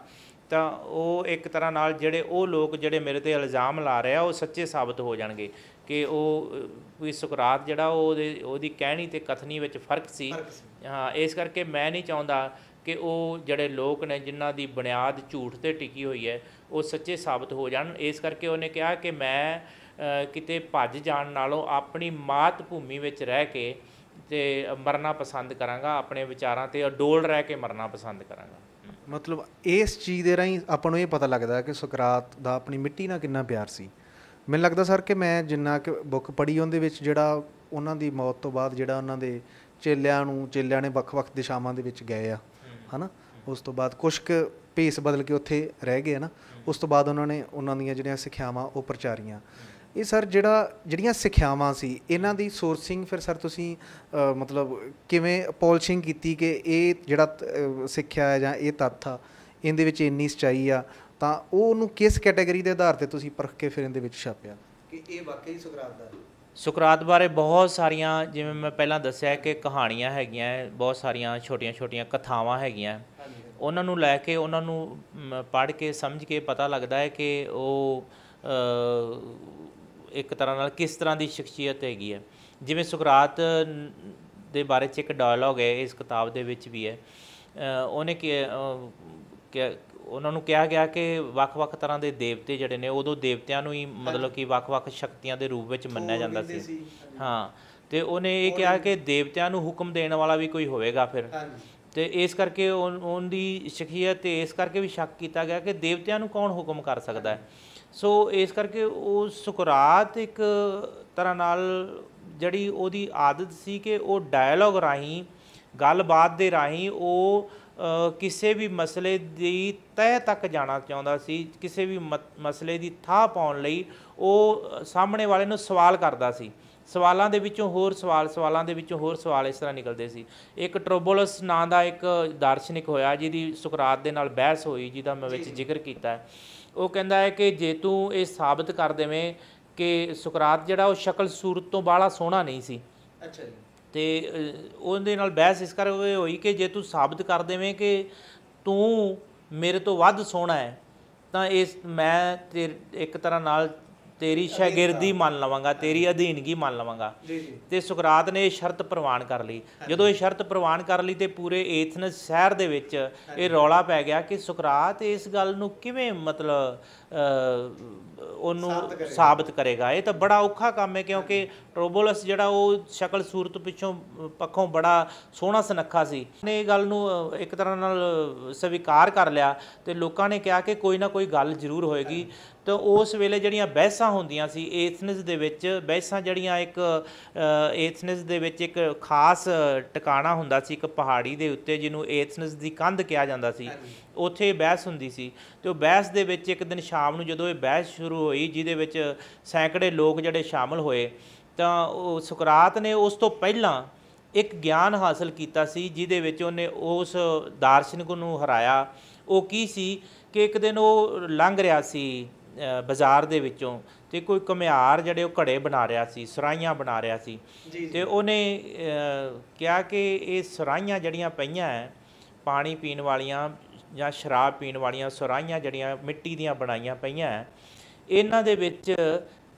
ਤਾਂ ਉਹ ਇੱਕ ਤਰ੍ਹਾਂ ਨਾਲ ਜਿਹੜੇ ਉਹ ਲੋਕ ਜਿਹੜੇ ਮੇਰੇ 'ਤੇ ਇਲਜ਼ਾਮ ਲਾ ਰਹੇ ਆ ਉਹ ਸੱਚੇ ਸਾਬਤ ਹੋ ਜਾਣਗੇ ਕਿ ਉਹ ਵੀ ਸੁਕਰਾਤ ਜਿਹੜਾ ਉਹਦੀ ਕਹਿਣੀ ਅਤੇ ਕਥਨੀ ਵਿੱਚ ਫਰਕ ਸੀ। ਹਾਂ, ਇਸ ਕਰਕੇ ਮੈਂ ਨਹੀਂ ਚਾਹੁੰਦਾ ਕਿ ਉਹ ਜਿਹੜੇ ਲੋਕ ਨੇ ਜਿਨ੍ਹਾਂ ਦੀ ਬੁਨਿਆਦ ਝੂਠ 'ਤੇ ਟਿਕੀ ਹੋਈ ਹੈ ਉਹ ਸੱਚੇ ਸਾਬਤ ਹੋ ਜਾਣ। ਇਸ ਕਰਕੇ ਉਹਨੇ ਕਿਹਾ ਕਿ ਮੈਂ ਕਿਤੇ ਭੱਜ ਜਾਣ ਨਾਲੋਂ ਆਪਣੀ ਮਾਤ ਭੂਮੀ ਵਿੱਚ ਰਹਿ ਕੇ ਅਤੇ ਮਰਨਾ ਪਸੰਦ ਕਰਾਂਗਾ, ਆਪਣੇ ਵਿਚਾਰਾਂ 'ਤੇ ਅਡੋਲ ਰਹਿ ਕੇ ਮਰਨਾ ਪਸੰਦ ਕਰਾਂਗਾ। ਮਤਲਬ ਇਸ ਚੀਜ਼ ਦੇ ਰਾਹੀਂ ਆਪਾਂ ਨੂੰ ਇਹ ਪਤਾ ਲੱਗਦਾ ਕਿ ਸੁਕਰਾਤ ਦਾ ਆਪਣੀ ਮਿੱਟੀ ਨਾਲ ਕਿੰਨਾ ਪਿਆਰ ਸੀ। ਮੈਨੂੰ ਲੱਗਦਾ ਸਰ ਕਿ ਮੈਂ ਜਿੰਨਾ ਕਿ ਬੁੱਕ ਪੜ੍ਹੀ ਉਹਦੇ ਵਿੱਚ ਜਿਹੜਾ ਉਹਨਾਂ ਦੀ ਮੌਤ ਤੋਂ ਬਾਅਦ ਜਿਹੜਾ ਉਹਨਾਂ ਦੇ ਚੇਲਿਆਂ ਨੇ ਵੱਖ-ਵੱਖ ਦਿਸ਼ਾਵਾਂ ਦੇ ਵਿੱਚ ਗਏ ਆ, ਹੈ ਨਾ, ਉਸ ਤੋਂ ਬਾਅਦ ਕੁਛ ਕੁ ਭੇਸ ਬਦਲ ਕੇ ਉੱਥੇ ਰਹਿ ਗਏ ਨਾ, ਉਸ ਤੋਂ ਬਾਅਦ ਉਹਨਾਂ ਦੀਆਂ ਜਿਹੜੀਆਂ ਸਿੱਖਿਆਵਾਂ ਉਹ ਪ੍ਰਚਾਰੀਆਂ। ਇਹ ਸਰ ਜਿਹੜੀਆਂ ਸਿੱਖਿਆਵਾਂ ਸੀ ਇਹਨਾਂ ਦੀ ਸੋਰਸਿੰਗ ਫਿਰ ਸਰ ਤੁਸੀਂ ਮਤਲਬ ਕਿਵੇਂ ਪੋਲਿਸ਼ਿੰਗ ਕੀਤੀ ਕਿ ਇਹ ਜਿਹੜਾ ਸਿੱਖਿਆ ਹੈ ਜਾਂ ਇਹ ਤੱਥ ਆ ਇਹਦੇ ਵਿੱਚ ਇੰਨੀ ਸੱਚਾਈ ਆ, ਤਾਂ ਉਹਨੂੰ ਕਿਸ ਕੈਟਾਗਰੀ ਦੇ ਆਧਾਰ 'ਤੇ ਤੁਸੀਂ ਪਰਖ ਕੇ ਫਿਰ ਇਹਦੇ ਵਿੱਚ ਛਾਪਿਆ ਕਿ ਇਹ ਵਾਕਈ ਸੁਕਰਾਤ ਦਾ? ਸੁਕਰਾਤ ਬਾਰੇ ਬਹੁਤ ਸਾਰੀਆਂ, ਜਿਵੇਂ ਮੈਂ ਪਹਿਲਾਂ ਦੱਸਿਆ ਕਿ ਕਹਾਣੀਆਂ ਹੈਗੀਆਂ, ਬਹੁਤ ਸਾਰੀਆਂ ਛੋਟੀਆਂ-ਛੋਟੀਆਂ ਕਥਾਵਾਂ ਹੈਗੀਆਂ, ਉਹਨਾਂ ਨੂੰ ਲੈ ਕੇ ਉਹਨਾਂ ਨੂੰ ਪੜ੍ਹ ਕੇ ਸਮਝ ਕੇ ਪਤਾ ਲੱਗਦਾ ਹੈ ਕਿ ਉਹ ਇੱਕ ਤਰ੍ਹਾਂ ਨਾਲ ਕਿਸ ਤਰ੍ਹਾਂ ਦੀ ਸ਼ਖਸੀਅਤ ਹੈਗੀ ਹੈ। ਜਿਵੇਂ ਸੁਕਰਾਤ ਦੇ ਬਾਰੇ 'ਚ ਇੱਕ ਡਾਇਲੋਗ ਹੈ ਇਸ ਕਿਤਾਬ ਦੇ ਵਿੱਚ ਵੀ ਹੈ। ਉਹਨੇ ਉਹਨਾਂ ਨੂੰ ਕਿਹਾ ਗਿਆ ਕਿ ਵੱਖ-ਵੱਖ ਤਰ੍ਹਾਂ ਦੇ ਦੇਵਤੇ ਜਿਹੜੇ ਨੇ, ਉਦੋਂ ਦੇਵਤਿਆਂ ਨੂੰ ਹੀ ਮਤਲਬ ਕਿ ਵੱਖ-ਵੱਖ ਸ਼ਕਤੀਆਂ ਦੇ ਰੂਪ ਵਿੱਚ ਮੰਨਿਆ ਜਾਂਦਾ ਸੀ। ਹਾਂ, ਤੇ ਉਹਨੇ ਇਹ ਕਿਹਾ ਕਿ ਦੇਵਤਿਆਂ ਨੂੰ ਹੁਕਮ ਦੇਣ ਵਾਲਾ ਵੀ ਕੋਈ ਹੋਵੇਗਾ ਫਿਰ, ਤੇ ਇਸ ਕਰਕੇ ਉਹਦੀ ਸ਼ਖਸੀਅਤ ਤੇ ਇਸ ਕਰਕੇ ਵੀ ਸ਼ੱਕ ਕੀਤਾ ਗਿਆ ਕਿ ਦੇਵਤਿਆਂ ਨੂੰ ਕੌਣ ਹੁਕਮ ਕਰ ਸਕਦਾ ਹੈ। ਸੋ ਇਸ ਕਰਕੇ ਉਹ ਸੁਕਰਾਤ ਇੱਕ ਤਰ੍ਹਾਂ ਨਾਲ ਜਿਹੜੀ ਉਹਦੀ ਆਦਤ ਸੀ ਕਿ ਉਹ ਡਾਇਲੋਗ ਰਾਹੀਂ, ਗੱਲਬਾਤ ਦੇ ਰਾਹੀਂ ਉਹ ਕਿਸੇ ਵੀ ਮਸਲੇ ਦੀ ਤਹਿ ਤੱਕ ਜਾਣਾ ਚਾਹੁੰਦਾ ਸੀ। ਕਿਸੇ ਵੀ ਮਸਲੇ ਦੀ ਥਾਹ ਪਾਉਣ ਲਈ ਉਹ ਸਾਹਮਣੇ ਵਾਲੇ ਨੂੰ ਸਵਾਲ ਕਰਦਾ ਸੀ। ਸਵਾਲਾਂ ਦੇ ਵਿੱਚੋਂ ਹੋਰ ਸਵਾਲ, ਸਵਾਲਾਂ ਦੇ ਵਿੱਚੋਂ ਹੋਰ ਸਵਾਲ ਇਸ ਤਰ੍ਹਾਂ ਨਿਕਲਦੇ ਸੀ। ਇੱਕ ਟਰੋਬੋਲਸ ਨਾਂ ਦਾ ਇੱਕ ਦਾਰਸ਼ਨਿਕ ਹੋਇਆ ਜਿਹਦੀ ਸੁਕਰਾਤ ਦੇ ਨਾਲ ਬਹਿਸ ਹੋਈ, ਜਿਹਦਾ ਮੈਂ ਵਿੱਚ ਜ਼ਿਕਰ ਕੀਤਾ ਹੈ। ਉਹ ਕਹਿੰਦਾ ਹੈ ਕਿ ਜੇ ਤੂੰ ਇਹ ਸਾਬਤ ਕਰ ਦੇਵੇਂ ਕਿ ਸੁਕਰਾਤ ਜਿਹੜਾ ਉਹ ਸ਼ਕਲ ਸੂਰਤ ਤੋਂ ਬਾਹਲਾ ਸੋਹਣਾ ਨਹੀਂ ਸੀ। ਅੱਛਾ ਜੀ। ਤੇ ਉਹਦੇ ਨਾਲ ਬਹਿਸ ਇਸ ਕਰਕੇ ਹੋਈ ਕਿ ਜੇ ਤੂੰ ਸਾਬਤ ਕਰ ਦੇਵੇਂ ਕਿ ਤੂੰ ਮੇਰੇ ਤੋਂ ਵੱਧ ਸੋਹਣਾ ਹੈ ਤਾਂ ਮੈਂ ਇੱਕ ਤਰ੍ਹਾਂ ਨਾਲ ਤੇਰੀ ਸ਼ਾਗਿਰਦੀ ਮੰਨ ਲਵਾਂਗਾ, ਤੇਰੀ ਅਧੀਨਗੀ ਮੰਨ ਲਵਾਂਗਾ। ਤੇ ਸੁਕਰਾਤ ਨੇ ਇਹ ਸ਼ਰਤ ਪ੍ਰਵਾਨ ਕਰ ਲਈ। ਜਦੋਂ ਇਹ ਸ਼ਰਤ ਪ੍ਰਵਾਨ ਕਰ ਲਈ ਤੇ ਪੂਰੇ ਏਥਨਸ ਸ਼ਹਿਰ ਦੇ ਵਿੱਚ ਇਹ ਰੌਲਾ ਪੈ ਗਿਆ ਕਿ ਸੁਕਰਾਤ ਇਸ ਗੱਲ ਨੂੰ ਕਿਵੇਂ ਮਤਲਬ ਉਹਨੂੰ ਸਾਬਤ ਕਰੇਗਾ। ਇਹ ਤਾਂ ਬੜਾ ਔਖਾ ਕੰਮ ਹੈ, ਕਿਉਂਕਿ ਟਰੋਬੋਲਸ ਜਿਹੜਾ ਉਹ ਸ਼ਕਲ ਸੂਰਤ ਪੱਖੋਂ ਬੜਾ ਸੋਹਣਾ ਸੁਨੱਖਾ ਸੀ। ਉਹਨੇ ਇਹ ਗੱਲ ਨੂੰ ਇੱਕ ਤਰ੍ਹਾਂ ਨਾਲ ਸਵੀਕਾਰ ਕਰ ਲਿਆ ਤੇ ਲੋਕਾਂ ਨੇ ਕਿਹਾ ਕਿ ਕੋਈ ਨਾ ਕੋਈ ਗੱਲ ਜ਼ਰੂਰ ਹੋਏਗੀ। ਤਾਂ ਉਸ ਵੇਲੇ ਜਿਹੜੀਆਂ ਬਹਿਸਾਂ ਹੁੰਦੀਆਂ ਸੀ ਏਥਨਸ ਦੇ ਵਿੱਚ, ਬਹਿਸਾਂ ਜਿਹੜੀਆਂ ਏਥਨਸ ਦੇ ਵਿੱਚ ਇੱਕ ਖਾਸ ਟਿਕਾਣਾ ਹੁੰਦਾ ਸੀ ਇੱਕ ਪਹਾੜੀ ਦੇ ਉੱਤੇ ਜਿਹਨੂੰ ਏਥਨਸ ਦੀ ਕੰਧ ਕਿਹਾ ਜਾਂਦਾ ਸੀ। ਉੱਥੇ ਬਹਿਸ ਹੁੰਦੀ ਸੀ ਤੇ ਉਹ ਬਹਿਸ ਦੇ ਵਿੱਚ ਇੱਕ ਦਿਨ ਸ਼ਾਮ ਨੂੰ ਜਦੋਂ ਇਹ ਬਹਿਸ ਸ਼ੁਰੂ ਹੋਈ ਜਿਹਦੇ ਵਿੱਚ ਸੈਂਕੜੇ ਲੋਕ ਜਿਹੜੇ ਸ਼ਾਮਲ ਹੋਏ, ਤਾਂ ਉਹ ਸੁਕਰਾਤ ਨੇ ਉਸ ਤੋਂ ਪਹਿਲਾਂ ਇੱਕ ਗਿਆਨ ਹਾਸਲ ਕੀਤਾ ਸੀ ਜਿਹਦੇ ਵਿੱਚ ਉਹਨੇ ਉਸ ਦਾਰਸ਼ਨਿਕ ਨੂੰ ਹਰਾਇਆ। ਉਹ ਕੀ ਸੀ ਕਿ ਇੱਕ ਦਿਨ ਉਹ ਲੰਘ ਰਿਹਾ ਸੀ ਬਾਜ਼ਾਰ ਦੇ ਵਿੱਚੋਂ ਤੇ ਕੋਈ ਘੁਮਿਆਰ ਜਿਹੜੇ ਉਹ ਘੜੇ ਬਣਾ ਰਿਹਾ ਸੀ, ਸੁਰਾਹੀਆਂ ਬਣਾ ਰਿਹਾ ਸੀ। ਤੇ ਉਹਨੇ ਕਿਹਾ ਕਿ ਇਹ ਸੁਰਾਹੀਆਂ ਜਿਹੜੀਆਂ ਪਈਆਂ ਹੈ ਪਾਣੀ ਪੀਣ ਵਾਲੀਆਂ ਜਾਂ ਸ਼ਰਾਬ ਪੀਣ ਵਾਲੀਆਂ ਸੁਰਾਹੀਆਂ ਜਿਹੜੀਆਂ ਮਿੱਟੀ ਦੀਆਂ ਬਣਾਈਆਂ ਪਈਆਂ ਹੈ, ਇਹਨਾਂ ਦੇ ਵਿੱਚ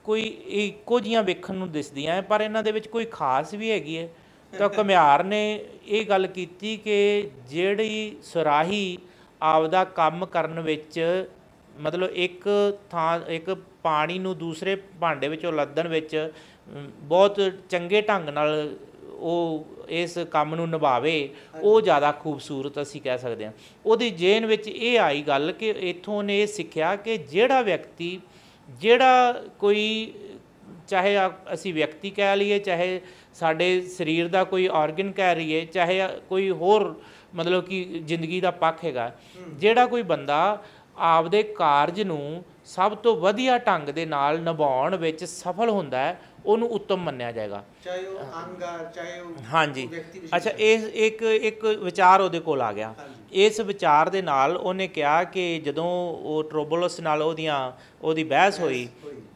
ਕੋਈ ਇੱਕੋ ਜਿਹੀਆਂ ਵੇਖਣ ਨੂੰ ਦਿਸਦੀਆਂ ਹੈ ਪਰ ਇਹਨਾਂ ਦੇ ਵਿੱਚ ਕੋਈ ਖਾਸ ਵੀ ਹੈਗੀ ਹੈ। ਤਾਂ ਘੁਮਿਆਰ ਨੇ ਇਹ ਗੱਲ ਕੀਤੀ ਕਿ ਜਿਹੜੀ ਸੁਰਾਹੀ ਆਪਦਾ ਕੰਮ ਕਰਨ ਵਿੱਚ ਮਤਲਬ ਇੱਕ ਪਾਣੀ ਨੂੰ ਦੂਸਰੇ ਭਾਂਡੇ ਵਿੱਚੋਂ ਲੱਦਣ ਵਿੱਚ ਬਹੁਤ ਚੰਗੇ ਢੰਗ ਨਾਲ ਉਹ ਇਸ ਕੰਮ ਨੂੰ ਨਿਭਾਵੇ, ਉਹ ਜ਼ਿਆਦਾ ਖੂਬਸੂਰਤ ਅਸੀਂ ਕਹਿ ਸਕਦੇ ਹਾਂ। ਉਹਦੀ ਜੇਨ ਵਿੱਚ ਇਹ ਆਈ ਗੱਲ ਕਿ ਇੱਥੋਂ ਉਹਨੇ ਇਹ ਸਿੱਖਿਆ ਕਿ ਜਿਹੜਾ ਵਿਅਕਤੀ, ਜਿਹੜਾ ਕੋਈ, ਚਾਹੇ ਅਸੀਂ ਵਿਅਕਤੀ ਕਹਿ ਲਈਏ, ਚਾਹੇ ਸਾਡੇ ਸਰੀਰ ਦਾ ਕੋਈ ਆਰਗਨ ਕਹਿ ਲਈਏ, ਚਾਹੇ ਕੋਈ ਹੋਰ ਮਤਲਬ ਕਿ ਜ਼ਿੰਦਗੀ ਦਾ ਪੱਖ ਹੈਗਾ, ਜਿਹੜਾ ਕੋਈ ਬੰਦਾ ਆਪਦੇ ਕਾਰਜ ਨੂੰ ਸਭ ਤੋਂ ਵਧੀਆ ਢੰਗ ਦੇ ਨਾਲ ਨਿਭਾਉਣ ਵਿੱਚ ਸਫਲ ਹੁੰਦਾ ਹੈ, ਉਹਨੂੰ ਉੱਤਮ ਮੰਨਿਆ ਜਾਏਗਾ। ਚਾਹੇ ਉਹ ਅੰਗ ਆ, ਚਾਹੇ ਉਹ ਹਾਂਜੀ। ਅੱਛਾ, ਇਹ ਇੱਕ ਵਿਚਾਰ ਉਹਦੇ ਕੋਲ ਆ ਗਿਆ। ਇਸ ਵਿਚਾਰ ਦੇ ਨਾਲ ਉਹਨੇ ਕਿਹਾ ਕਿ ਜਦੋਂ ਉਹ ਟਰੋਬੋਲਸ ਨਾਲ ਉਹਦੀ ਬਹਿਸ ਹੋਈ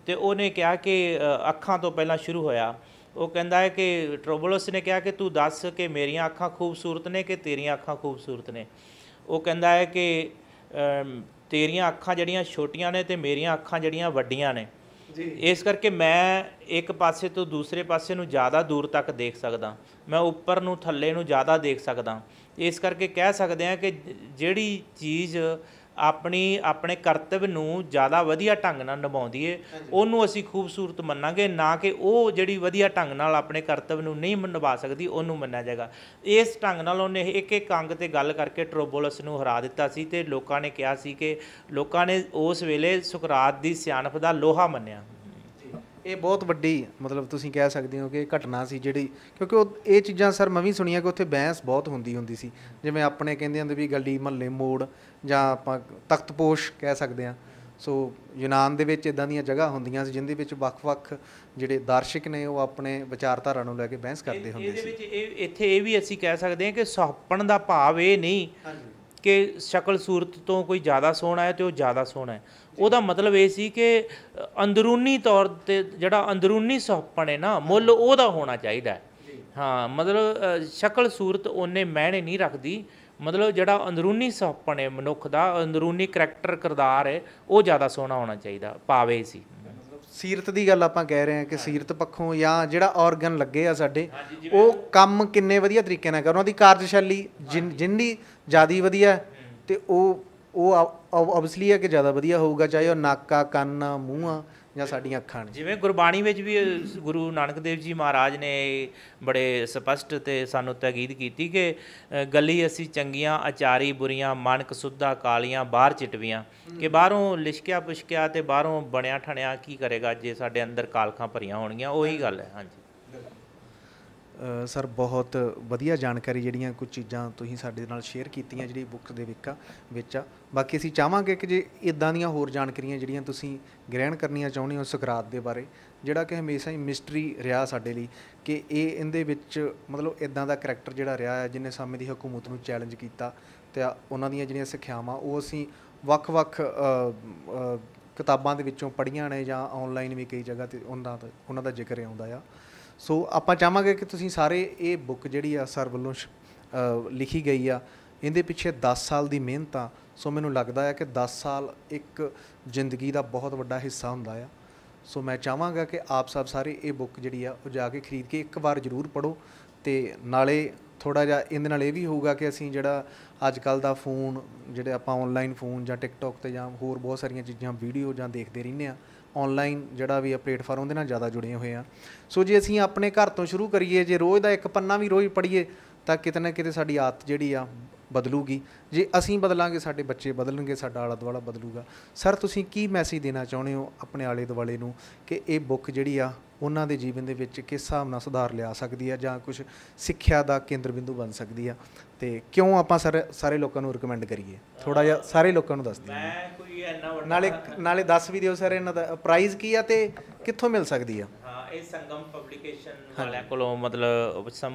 ਤੇ ਉਹਨੇ ਕਿਹਾ ਕਿ ਅੱਖਾਂ ਤੋਂ ਪਹਿਲਾਂ ਸ਼ੁਰੂ ਹੋਇਆ। ਉਹ ਕਹਿੰਦਾ ਹੈ ਕਿ ਟਰੋਬੋਲਸ ਨੇ ਕਿਹਾ ਕਿ ਤੂੰ ਦੱਸ ਕਿ ਮੇਰੀਆਂ ਅੱਖਾਂ ਖੂਬਸੂਰਤ ਨੇ ਕਿ ਤੇਰੀਆਂ ਅੱਖਾਂ ਖੂਬਸੂਰਤ ਨੇ। ਉਹ ਕਹਿੰਦਾ ਹੈ ਕਿ ਤੇਰੀਆਂ ਅੱਖਾਂ ਜਿਹੜੀਆਂ ਛੋਟੀਆਂ ਨੇ ਤੇ ਮੇਰੀਆਂ ਅੱਖਾਂ ਜਿਹੜੀਆਂ ਵੱਡੀਆਂ ਨੇ, ਇਸ ਕਰਕੇ ਮੈਂ ਇੱਕ ਪਾਸੇ ਤੋਂ ਦੂਸਰੇ ਪਾਸੇ ਨੂੰ ਜ਼ਿਆਦਾ ਦੂਰ ਤੱਕ ਦੇਖ ਸਕਦਾ, ਮੈਂ ਉੱਪਰ ਨੂੰ ਥੱਲੇ ਨੂੰ ਜ਼ਿਆਦਾ ਦੇਖ ਸਕਦਾ। ਇਸ ਕਰਕੇ ਕਹਿ ਸਕਦੇ ਹਾਂ ਕਿ ਜਿਹੜੀ ਚੀਜ਼ ਆਪਣੇ ਕਰਤੱਵ ਨੂੰ ਜ਼ਿਆਦਾ ਵਧੀਆ ਢੰਗ ਨਾਲ ਨਿਭਾਉਂਦੀ ਹੈ ਉਹਨੂੰ ਅਸੀਂ ਖੂਬਸੂਰਤ ਮੰਨਾਂਗੇ, ਨਾ ਕਿ ਉਹ ਜਿਹੜੀ ਵਧੀਆ ਢੰਗ ਨਾਲ ਆਪਣੇ ਕਰਤੱਵ ਨੂੰ ਨਹੀਂ ਨਿਭਾ ਸਕਦੀ ਉਹਨੂੰ ਮੰਨਿਆ ਜਾਏਗਾ। ਇਸ ਢੰਗ ਨਾਲ ਉਹਨੇ ਇੱਕ ਅੰਗ 'ਤੇ ਗੱਲ ਕਰਕੇ ਟਰੋਬੋਲਸ ਨੂੰ ਹਰਾ ਦਿੱਤਾ ਸੀ ਤੇ ਲੋਕਾਂ ਨੇ ਕਿਹਾ ਸੀ ਕਿ ਲੋਕਾਂ ਨੇ ਉਸ ਵੇਲੇ ਸੁਕਰਾਤ ਦੀ ਸਿਆਣਪ ਦਾ ਲੋਹਾ ਮੰਨਿਆ। ਇਹ ਬਹੁਤ ਵੱਡੀ ਮਤਲਬ ਤੁਸੀਂ ਕਹਿ ਸਕਦੇ ਹੋ ਕਿ ਘਟਨਾ ਸੀ ਜਿਹੜੀ, ਕਿਉਂਕਿ ਉਹ ਇਹ ਚੀਜ਼ਾਂ ਸਰ ਮੈਂ ਵੀ ਸੁਣੀਆਂ ਕਿ ਉੱਥੇ ਬਹਿਸ ਬਹੁਤ ਹੁੰਦੀ ਸੀ। ਜਿਵੇਂ ਆਪਣੇ ਕਹਿੰਦੇ ਹੁੰਦੇ ਵੀ ਗਲੀ ਮਹੱਲੇ ਮੋੜ ਜਾਂ ਆਪਾਂ ਤਖਤਪੋਸ਼ ਕਹਿ ਸਕਦੇ ਹਾਂ। ਸੋ ਯੂਨਾਨ ਦੇ ਵਿੱਚ ਇੱਦਾਂ ਦੀਆਂ ਜਗ੍ਹਾ ਹੁੰਦੀਆਂ ਸੀ ਜਿਹਦੇ ਵਿੱਚ ਵੱਖ-ਵੱਖ ਜਿਹੜੇ ਦਾਰਸ਼ਿਕ ਨੇ ਉਹ ਆਪਣੇ ਵਿਚਾਰਧਾਰਾ ਨੂੰ ਲੈ ਕੇ ਬਹਿਸ ਕਰਦੇ ਹੁੰਦੇ ਸੀ। ਇਹਦੇ ਵਿੱਚ ਇੱਥੇ ਇਹ ਵੀ ਅਸੀਂ ਕਹਿ ਸਕਦੇ ਹਾਂ ਕਿ ਸੁਹੱਪਣ ਦਾ ਭਾਵ ਇਹ ਨਹੀਂ ਕਿ ਸ਼ਕਲ ਸੂਰਤ ਤੋਂ ਕੋਈ ਜ਼ਿਆਦਾ ਸੋਹਣਾ ਹੈ ਤੇ ਉਹ ਜ਼ਿਆਦਾ ਸੋਹਣਾ ਹੈ। ਉਹਦਾ ਮਤਲਬ ਇਹ ਸੀ ਕਿ ਅੰਦਰੂਨੀ ਤੌਰ 'ਤੇ ਜਿਹੜਾ ਅੰਦਰੂਨੀ ਸੁਹੱਪਣ ਹੈ ਨਾ, ਮੁੱਲ ਉਹਦਾ ਹੋਣਾ ਚਾਹੀਦਾ। ਹਾਂ, ਮਤਲਬ ਸ਼ਕਲ ਸੂਰਤ ਉਹਨੇ ਮਾਇਨੇ ਨਹੀਂ ਰੱਖਦੀ, ਮਤਲਬ ਜਿਹੜਾ ਅੰਦਰੂਨੀ ਸੁਹੱਪਣ ਹੈ ਮਨੁੱਖ ਦਾ, ਅੰਦਰੂਨੀ ਕਰੈਕਟਰ ਕਿਰਦਾਰ ਹੈ, ਉਹ ਜ਼ਿਆਦਾ ਸੋਹਣਾ ਹੋਣਾ ਚਾਹੀਦਾ, ਪਾਵੇ ਸੀ। ਸੀਰਤ ਦੀ ਗੱਲ ਆਪਾਂ ਕਹਿ ਰਹੇ ਹਾਂ ਕਿ ਸੀਰਤ ਪੱਖੋਂ ਜਾਂ ਜਿਹੜਾ ਔਰਗਨ ਲੱਗੇ ਆ ਸਾਡੇ, ਉਹ ਕੰਮ ਕਿੰਨੇ ਵਧੀਆ ਤਰੀਕੇ ਨਾਲ ਕਰ, ਉਹਨਾਂ ਦੀ ਕਾਰਜਸ਼ੈਲੀ ਜਿੰਨੀ ਜ਼ਿਆਦਾ ਵਧੀਆ ਤੇ ਉਹ ਓਬਵੀਅਸਲੀ ਹੈ ਕਿ ਜ਼ਿਆਦਾ ਵਧੀਆ ਹੋਊਗਾ, ਚਾਹੇ ਉਹ ਨੱਕ ਆ, ਕੰਨ ਆ, ਮੂੰਹ ਆ ਜਾਂ ਸਾਡੀਆਂ ਅੱਖਾਂ ਨੇ। ਜਿਵੇਂ ਗੁਰਬਾਣੀ ਵਿੱਚ ਵੀ ਗੁਰੂ ਨਾਨਕ ਦੇਵ ਜੀ ਮਹਾਰਾਜ ਨੇ ਬੜੇ ਸਪਸ਼ਟ ਤੇ ਸਾਨੂੰ ਤਾਕੀਦ ਕੀਤੀ ਕਿ ਗਲੀ ਅਸੀਂ ਚੰਗੀਆਂ ਆਚਾਰੀ ਬੁਰੀਆਂ, ਮਨ ਕਸੁੱਧਾ ਕਾਲੀਆਂ ਬਾਹਰ ਚਿਟਵੀਆਂ, ਕਿ ਬਾਹਰੋਂ ਲਿਸ਼ਕਿਆ ਪੁਸ਼ਕਿਆ ਤੇ ਬਾਹਰੋਂ ਬਣਿਆ ਠਣਿਆ ਕੀ ਕਰੇਗਾ ਜੇ ਸਾਡੇ ਅੰਦਰ ਕਾਲਖਾਂ ਭਰੀਆਂ ਹੋਣਗੀਆਂ, ਉਹੀ ਗੱਲ ਹੈ। ਹਾਂਜੀ ਸਰ ਬਹੁਤ ਵਧੀਆ ਜਾਣਕਾਰੀ, ਜਿਹੜੀਆਂ ਕੁਝ ਚੀਜ਼ਾਂ ਤੁਸੀਂ ਸਾਡੇ ਨਾਲ ਸ਼ੇਅਰ ਕੀਤੀਆਂ ਜਿਹੜੀ ਬੁੱਕ ਦੇ ਵਿੱਚ ਆ। ਬਾਕੀ ਅਸੀਂ ਚਾਹਾਂਗੇ ਕਿ ਜੇ ਇੱਦਾਂ ਦੀਆਂ ਹੋਰ ਜਾਣਕਾਰੀਆਂ ਜਿਹੜੀਆਂ ਤੁਸੀਂ ਗ੍ਰਹਿਣ ਕਰਨੀਆਂ ਚਾਹੁੰਦੇ ਹੋ ਸੁਕਰਾਤ ਦੇ ਬਾਰੇ, ਜਿਹੜਾ ਕਿ ਹਮੇਸ਼ਾ ਹੀ ਮਿਸਟਰੀ ਰਿਹਾ ਸਾਡੇ ਲਈ, ਕਿ ਇਹਦੇ ਵਿੱਚ ਮਤਲਬ ਇੱਦਾਂ ਦਾ ਕਰੈਕਟਰ ਜਿਹੜਾ ਰਿਹਾ ਹੈ ਜਿਹਨੇ ਸਮੇਂ ਦੀ ਹਕੂਮਤ ਨੂੰ ਚੈਲੰਜ ਕੀਤਾ, ਅਤੇ ਉਹਨਾਂ ਦੀਆਂ ਜਿਹੜੀਆਂ ਸਿੱਖਿਆਵਾਂ ਉਹ ਅਸੀਂ ਵੱਖ-ਵੱਖ ਕਿਤਾਬਾਂ ਦੇ ਵਿੱਚੋਂ ਪੜ੍ਹੀਆਂ ਨੇ ਜਾਂ ਔਨਲਾਈਨ ਵੀ ਕਈ ਜਗ੍ਹਾ 'ਤੇ ਉਹਨਾਂ ਦਾ ਜ਼ਿਕਰ ਆਉਂਦਾ ਆ। ਸੋ ਆਪਾਂ ਚਾਹਾਂਗੇ ਕਿ ਤੁਸੀਂ ਸਾਰੇ ਇਹ ਬੁੱਕ ਜਿਹੜੀ ਆ ਸਰ ਵੱਲੋਂ ਲਿਖੀ ਗਈ ਆ, ਇਹਦੇ ਪਿੱਛੇ 10 ਸਾਲ ਦੀ ਮਿਹਨਤ ਆ। ਸੋ ਮੈਨੂੰ ਲੱਗਦਾ ਹੈ ਕਿ 10 ਸਾਲ ਇੱਕ ਜ਼ਿੰਦਗੀ ਦਾ ਬਹੁਤ ਵੱਡਾ ਹਿੱਸਾ ਹੁੰਦਾ ਆ। ਸੋ ਮੈਂ ਚਾਹਾਂਗਾ ਕਿ ਆਪ ਸਭ ਸਾਰੇ ਇਹ ਬੁੱਕ ਜਿਹੜੀ ਆ ਉਹ ਜਾ ਕੇ ਖਰੀਦ ਕੇ ਇੱਕ ਵਾਰ ਜ਼ਰੂਰ ਪੜ੍ਹੋ, ਅਤੇ ਨਾਲੇ ਥੋੜ੍ਹਾ ਜਿਹਾ ਇਹਦੇ ਨਾਲ ਇਹ ਵੀ ਹੋਊਗਾ ਕਿ ਅਸੀਂ ਜਿਹੜਾ ਅੱਜ ਕੱਲ੍ਹ ਦਾ ਫੋਨ, ਜਿਹੜੇ ਆਪਾਂ ਔਨਲਾਈਨ ਫੋਨ ਜਾਂ ਟਿਕਟੋਕ 'ਤੇ ਜਾਂ ਹੋਰ ਬਹੁਤ ਸਾਰੀਆਂ ਚੀਜ਼ਾਂ ਵੀਡੀਓ ਜਾਂ ਦੇਖਦੇ ਰਹਿੰਦੇ ਹਾਂ, ਔਨਲਾਈਨ ਜਿਹੜਾ ਵੀ ਆ ਪਲੇਟਫਾਰਮ ਉਹਦੇ ਨਾਲ ਜ਼ਿਆਦਾ ਜੁੜੇ ਹੋਏ ਆ। ਸੋ ਜੇ ਅਸੀਂ ਆਪਣੇ ਘਰ ਤੋਂ ਸ਼ੁਰੂ ਕਰੀਏ, ਜੇ ਰੋਜ਼ ਦਾ ਇੱਕ ਪੰਨਾ ਵੀ ਰੋਜ਼ ਪੜ੍ਹੀਏ, ਤਾਂ ਕਿਤੇ ਨਾ ਕਿਤੇ ਸਾਡੀ ਆਦਤ ਜਿਹੜੀ ਆ ਬਦਲੂਗੀ। ਜੇ ਅਸੀਂ ਬਦਲਾਂਗੇ ਸਾਡੇ ਬੱਚੇ ਬਦਲਣਗੇ, ਸਾਡਾ ਆਲਾ ਦੁਆਲਾ ਬਦਲੂਗਾ। ਸਰ ਤੁਸੀਂ ਕੀ ਮੈਸੇਜ ਦੇਣਾ ਚਾਹੁੰਦੇ ਹੋ ਆਪਣੇ ਆਲੇ ਦੁਆਲੇ ਨੂੰ ਕਿ ਇਹ ਬੁੱਕ ਜਿਹੜੀ ਆ ਉਹਨਾਂ ਦੇ ਜੀਵਨ ਦੇ ਵਿੱਚ ਕਿਸ ਹਿਸਾਬ ਨਾਲ ਸੁਧਾਰ ਲਿਆ ਸਕਦੀ ਆ ਜਾਂ ਕੁਝ ਸਿੱਖਿਆ ਦਾ ਕੇਂਦਰ ਬਿੰਦੂ ਬਣ ਸਕਦੀ ਆ, ਅਤੇ ਕਿਉਂ ਆਪਾਂ ਸਾਰੇ ਲੋਕਾਂ ਨੂੰ ਰਿਕਮੈਂਡ ਕਰੀਏ? ਥੋੜ੍ਹਾ ਜਿਹਾ ਸਾਰੇ ਲੋਕਾਂ ਨੂੰ ਦੱਸ ਦਿਓ। ਮੈਂ ਕੋਈ ਇੰਨਾ ਵੱਡਾ ਨਾਲੇ ਦੱਸ ਵੀ ਦਿਓ ਸਰ ਇਹਨਾਂ ਦਾ ਪ੍ਰਾਈਜ਼ ਕੀ ਆ ਅਤੇ ਕਿੱਥੋਂ ਮਿਲ ਸਕਦੀ ਆ? ਹਾਂ, ਇਹ ਸੰਗਮ ਪਬਲੀਕੇਸ਼ਨ ਵਾਲਿਆਂ ਕੋਲੋਂ, ਮਤਲਬ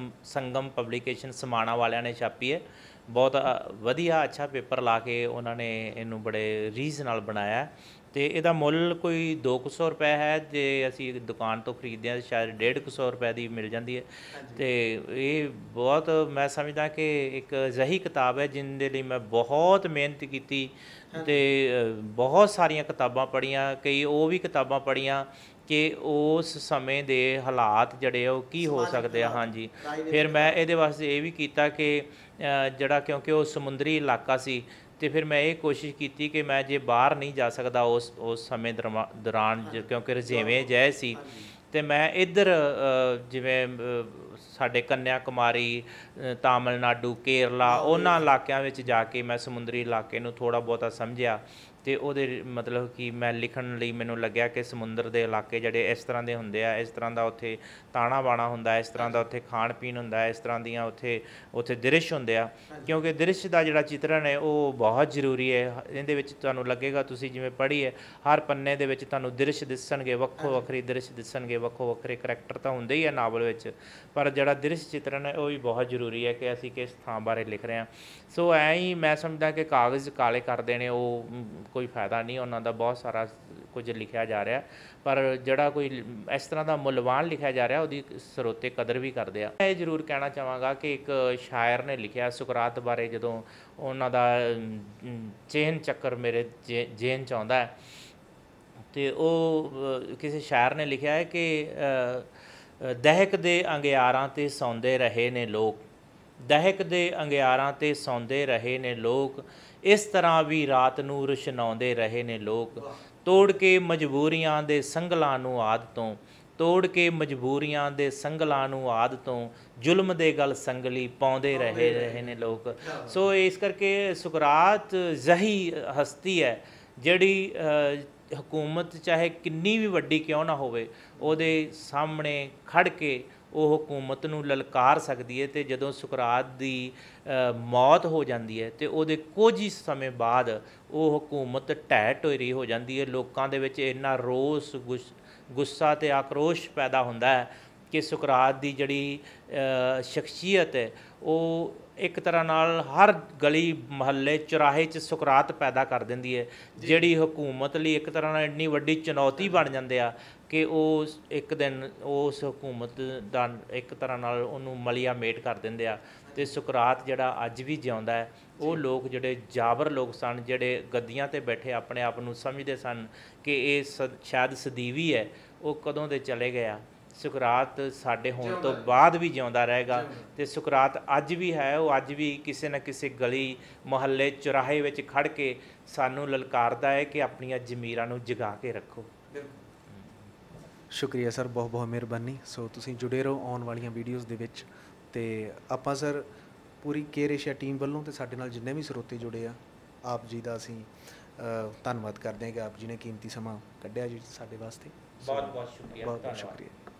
ਸੰਗਮ ਪਬਲੀਕੇਸ਼ਨ ਸਮਾਣਾ ਵਾਲਿਆਂ ਨੇ ਛਾਪੀ ਹੈ। ਬਹੁਤ ਵਧੀਆ ਅੱਛਾ ਪੇਪਰ ਲਾ ਕੇ ਉਹਨਾਂ ਨੇ ਇਹਨੂੰ ਬੜੇ ਰੀਝ ਨਾਲ ਬਣਾਇਆ, ਅਤੇ ਇਹਦਾ ਮੁੱਲ ਕੋਈ 200 ਰੁਪਏ ਹੈ। ਜੇ ਅਸੀਂ ਦੁਕਾਨ ਤੋਂ ਖਰੀਦਦੇ ਹਾਂ ਸ਼ਾਇਦ 150 ਰੁਪਏ ਦੀ ਮਿਲ ਜਾਂਦੀ ਹੈ। ਅਤੇ ਇਹ ਬਹੁਤ, ਮੈਂ ਸਮਝਦਾ ਕਿ ਇੱਕ ਅਜਿਹੀ ਕਿਤਾਬ ਹੈ ਜਿਹਦੇ ਲਈ ਮੈਂ ਬਹੁਤ ਮਿਹਨਤ ਕੀਤੀ, ਅਤੇ ਬਹੁਤ ਸਾਰੀਆਂ ਕਿਤਾਬਾਂ ਪੜ੍ਹੀਆਂ, ਕਈ ਉਹ ਵੀ ਕਿਤਾਬਾਂ ਪੜ੍ਹੀਆਂ ਕਿ ਉਸ ਸਮੇਂ ਦੇ ਹਾਲਾਤ ਜਿਹੜੇ ਉਹ ਕੀ ਹੋ ਸਕਦੇ ਆ। ਹਾਂਜੀ, ਫਿਰ ਮੈਂ ਇਹਦੇ ਵਾਸਤੇ ਇਹ ਵੀ ਕੀਤਾ ਕਿ ਜਿਹੜਾ, ਕਿਉਂਕਿ ਉਹ ਸਮੁੰਦਰੀ ਇਲਾਕਾ ਸੀ, ਅਤੇ ਫਿਰ ਮੈਂ ਇਹ ਕੋਸ਼ਿਸ਼ ਕੀਤੀ ਕਿ ਮੈਂ ਜੇ ਬਾਹਰ ਨਹੀਂ ਜਾ ਸਕਦਾ ਉਸ ਸਮੇਂ ਦੌਰਾਨ, ਕਿਉਂਕਿ ਰੁਝੇਵੇਂ ਜਿਹੇ ਸੀ, ਅਤੇ ਮੈਂ ਇੱਧਰ ਜਿਵੇਂ ਸਾਡੇ ਕੰਨਿਆ ਕੁਮਾਰੀ, ਤਾਮਿਲਨਾਡੂ, ਕੇਰਲਾ, ਉਹਨਾਂ ਇਲਾਕਿਆਂ ਵਿੱਚ ਜਾ ਕੇ ਮੈਂ ਸਮੁੰਦਰੀ ਇਲਾਕੇ ਨੂੰ ਥੋੜ੍ਹਾ ਬਹੁਤਾ ਸਮਝਿਆ, ਅਤੇ ਉਹਦੇ ਮਤਲਬ ਕਿ ਮੈਂ ਲਿਖਣ ਲਈ ਮੈਨੂੰ ਲੱਗਿਆ ਕਿ ਸਮੁੰਦਰ ਦੇ ਇਲਾਕੇ ਜਿਹੜੇ ਇਸ ਤਰ੍ਹਾਂ ਦੇ ਹੁੰਦੇ ਆ, ਇਸ ਤਰ੍ਹਾਂ ਦਾ ਉੱਥੇ ਤਾਣਾ ਬਾਣਾ ਹੁੰਦਾ, ਇਸ ਤਰ੍ਹਾਂ ਦਾ ਉੱਥੇ ਖਾਣ ਪੀਣ ਹੁੰਦਾ, ਇਸ ਤਰ੍ਹਾਂ ਦੀਆਂ ਉੱਥੇ ਦ੍ਰਿਸ਼ ਹੁੰਦੇ ਆ, ਕਿਉਂਕਿ ਦ੍ਰਿਸ਼ ਦਾ ਜਿਹੜਾ ਚਿੱਤਰਨ ਹੈ ਉਹ ਬਹੁਤ ਜ਼ਰੂਰੀ ਹੈ। ਇਹਦੇ ਵਿੱਚ ਤੁਹਾਨੂੰ ਲੱਗੇਗਾ, ਤੁਸੀਂ ਜਿਵੇਂ ਪੜ੍ਹੀ ਹੈ, ਹਰ ਪੰਨੇ ਦੇ ਵਿੱਚ ਤੁਹਾਨੂੰ ਦ੍ਰਿਸ਼ ਦਿਸਣਗੇ, ਵੱਖੋ ਵੱਖਰੇ ਦ੍ਰਿਸ਼ ਦਿਸਣਗੇ, ਵੱਖੋ ਵੱਖਰੇ ਕਰੈਕਟਰ ਤਾਂ ਹੁੰਦੇ ਹੀ ਆ ਨਾਵਲ ਵਿੱਚ, ਪਰ ਜਿਹੜਾ ਦ੍ਰਿਸ਼ ਚਿੱਤਰਨ ਹੈ ਉਹ ਵੀ ਬਹੁਤ ਜ਼ਰੂਰੀ ਹੈ ਕਿ ਅਸੀਂ ਕਿਸ ਥਾਂ ਬਾਰੇ ਲਿਖ ਰਹੇ ਹਾਂ। ਸੋ ਐਂ ਹੀ ਮੈਂ ਸਮਝਦਾ ਕਿ ਕਾਗਜ਼ ਕਾਲੇ ਕਰ ਦੇਣੇ ਉਹ ਕੋਈ ਫਾਇਦਾ ਨਹੀਂ, ਉਹਨਾਂ ਦਾ ਬਹੁਤ ਸਾਰਾ ਕੁਝ ਲਿਖਿਆ ਜਾ ਰਿਹਾ, ਪਰ ਜਿਹੜਾ ਕੋਈ ਇਸ ਤਰ੍ਹਾਂ ਦਾ ਮੁੱਲਵਾਨ ਲਿਖਿਆ ਜਾ ਰਿਹਾ ਉਹਦੀ ਸਰੋਤੇ ਕਦਰ ਵੀ ਕਰਦੇ ਆ। ਮੈਂ ਇਹ ਜ਼ਰੂਰ ਕਹਿਣਾ ਚਾਹਾਂਗਾ ਕਿ ਇੱਕ ਸ਼ਾਇਰ ਨੇ ਲਿਖਿਆ ਸੁਕਰਾਤ ਬਾਰੇ, ਜਦੋਂ ਉਹਨਾਂ ਦਾ ਚੇਨ ਚੱਕਰ ਮੇਰੇ ਜੇਨ 'ਚ ਆਉਂਦਾ ਹੈ, ਅਤੇ ਉਹ ਕਿਸੇ ਸ਼ਾਇਰ ਨੇ ਲਿਖਿਆ ਹੈ ਕਿ ਦਹਿਕ ਦੇ ਅੰਗਿਆਰਾਂ 'ਤੇ ਸੌਂਦੇ ਰਹੇ ਨੇ ਲੋਕ, ਦਹਿਕ ਦੇ ਅੰਗਿਆਰਾਂ 'ਤੇ ਸੌਂਦੇ ਰਹੇ ਨੇ ਲੋਕ, ਇਸ ਤਰ੍ਹਾਂ ਵੀ ਰਾਤ ਨੂੰ ਰੁਸ਼ਨਾਉਂਦੇ ਰਹੇ ਨੇ ਲੋਕ, ਤੋੜ ਕੇ ਮਜਬੂਰੀਆਂ ਦੇ ਸੰਗਲਾਂ ਨੂੰ ਆਦ ਤੋਂ, ਤੋੜ ਕੇ ਮਜਬੂਰੀਆਂ ਦੇ ਸੰਗਲਾਂ ਨੂੰ ਆਦ ਤੋਂ, ਜ਼ੁਲਮ ਦੇ ਗਲ ਸੰਗਲੀ ਪਾਉਂਦੇ ਰਹੇ ਨੇ ਲੋਕ। ਸੋ ਇਸ ਕਰਕੇ ਸੁਕਰਾਤ ਅਜਿਹੀ ਹਸਤੀ ਹੈ ਜਿਹੜੀ ਹਕੂਮਤ ਚਾਹੇ ਕਿੰਨੀ ਵੀ ਵੱਡੀ ਕਿਉਂ ਨਾ ਹੋਵੇ, ਉਹਦੇ ਸਾਹਮਣੇ ਖੜ ਕੇ ਉਹ ਹਕੂਮਤ ਨੂੰ ਲਲਕਾਰ ਸਕਦੀ ਹੈ। ਅਤੇ ਜਦੋਂ ਸੁਕਰਾਤ ਦੀ ਮੌਤ ਹੋ ਜਾਂਦੀ ਹੈ ਅਤੇ ਉਹਦੇ ਕੁਝ ਹੀ ਸਮੇਂ ਬਾਅਦ ਉਹ ਹਕੂਮਤ ਢਹਿ ਢੇਰੀ ਹੋ ਜਾਂਦੀ ਹੈ। ਲੋਕਾਂ ਦੇ ਵਿੱਚ ਇੰਨਾ ਰੋਸ, ਗੁੱਸਾ ਅਤੇ ਆਕਰੋਸ਼ ਪੈਦਾ ਹੁੰਦਾ ਹੈ ਕਿ ਸੁਕਰਾਤ ਦੀ ਜਿਹੜੀ ਸ਼ਖਸੀਅਤ ਹੈ ਉਹ ਇੱਕ ਤਰ੍ਹਾਂ ਨਾਲ ਹਰ ਗਲੀ ਮੁਹੱਲੇ ਚੁਰਾਹੇ 'ਚ ਸੁਕਰਾਤ ਪੈਦਾ ਕਰ ਦਿੰਦੀ ਹੈ, ਜਿਹੜੀ ਹਕੂਮਤ ਲਈ ਇੱਕ ਤਰ੍ਹਾਂ ਨਾਲ ਇੰਨੀ ਵੱਡੀ ਚੁਣੌਤੀ ਬਣ ਜਾਂਦੇ ਆ ਕਿ ਉਹ ਇੱਕ ਦਿਨ ਉਸ ਹਕੂਮਤ ਦਾ ਇੱਕ ਤਰ੍ਹਾਂ ਨਾਲ ਉਹਨੂੰ ਮਲੀਆ ਮੇਟ ਕਰ ਦਿੰਦੇ ਆ। ਤੇ ਸੁਕਰਾਤ ਜਿਹੜਾ ਅੱਜ ਵੀ ਜਿਉਂਦਾ ਹੈ। ਉਹ ਲੋਕ ਜਿਹੜੇ ਜਾਬਰ ਲੋਕ ਸਨ, ਜਿਹੜੇ ਗੱਦੀਆਂ ਤੇ ਬੈਠੇ ਆਪਣੇ ਆਪ ਨੂੰ ਸਮਝਦੇ ਸਨ ਕਿ ਇਹ ਸ਼ਾਇਦ ਸਦੀਵੀ ਹੈ, ਉਹ ਕਦੋਂ ਦੇ ਚਲੇ ਗਿਆ। ਸੁਕਰਾਤ ਸਾਡੇ ਹੋਣ ਤੋਂ ਬਾਅਦ ਵੀ ਜਿਉਂਦਾ ਰਹੇਗਾ ਤੇ ਸੁਕਰਾਤ ਅੱਜ ਵੀ ਹੈ। ਉਹ ਅੱਜ ਵੀ ਕਿਸੇ ਨਾ ਕਿਸੇ ਗਲੀ ਮੁਹੱਲੇ ਚੁਰਾਹੇ ਵਿੱਚ ਖੜ ਕੇ ਸਾਨੂੰ ਲਲਕਾਰਦਾ ਹੈ ਕਿ ਆਪਣੀਆਂ ਜ਼ਮੀਰਾਂ ਨੂੰ ਜਗਾ ਕੇ ਰੱਖੋ। ਸ਼ੁਕਰੀਆ ਸਰ, ਬਹੁਤ ਬਹੁਤ ਮਿਹਰਬਾਨੀ। ਸੋ ਤੁਸੀਂ ਜੁੜੇ ਰਹੋ ਆਉਣ ਵਾਲੀਆਂ ਵੀਡੀਓਜ਼ ਦੇ ਵਿੱਚ। ਤੇ ਆਪਾਂ ਸਰ ਪੂਰੀ ਕੇਅਰ ਏਸ਼ੀਆ ਟੀਮ ਵੱਲੋਂ ਤੇ ਸਾਡੇ ਨਾਲ ਜਿੰਨੇ ਵੀ ਸਰੋਤੇ ਜੁੜੇ ਆ, ਆਪ ਜੀ ਦਾ ਅਸੀਂ ਧੰਨਵਾਦ ਕਰਦੇ ਹਾਂ ਕਿ ਆਪ ਜੀ ਨੇ ਕੀਮਤੀ ਸਮਾਂ ਕੱਢਿਆ ਜੀ ਸਾਡੇ ਵਾਸਤੇ। ਬਹੁਤ ਬਹੁਤ ਸ਼ੁਕਰੀਆ। ਬਹੁਤ ਬਹੁਤ ਸ਼ੁਕਰੀਆ।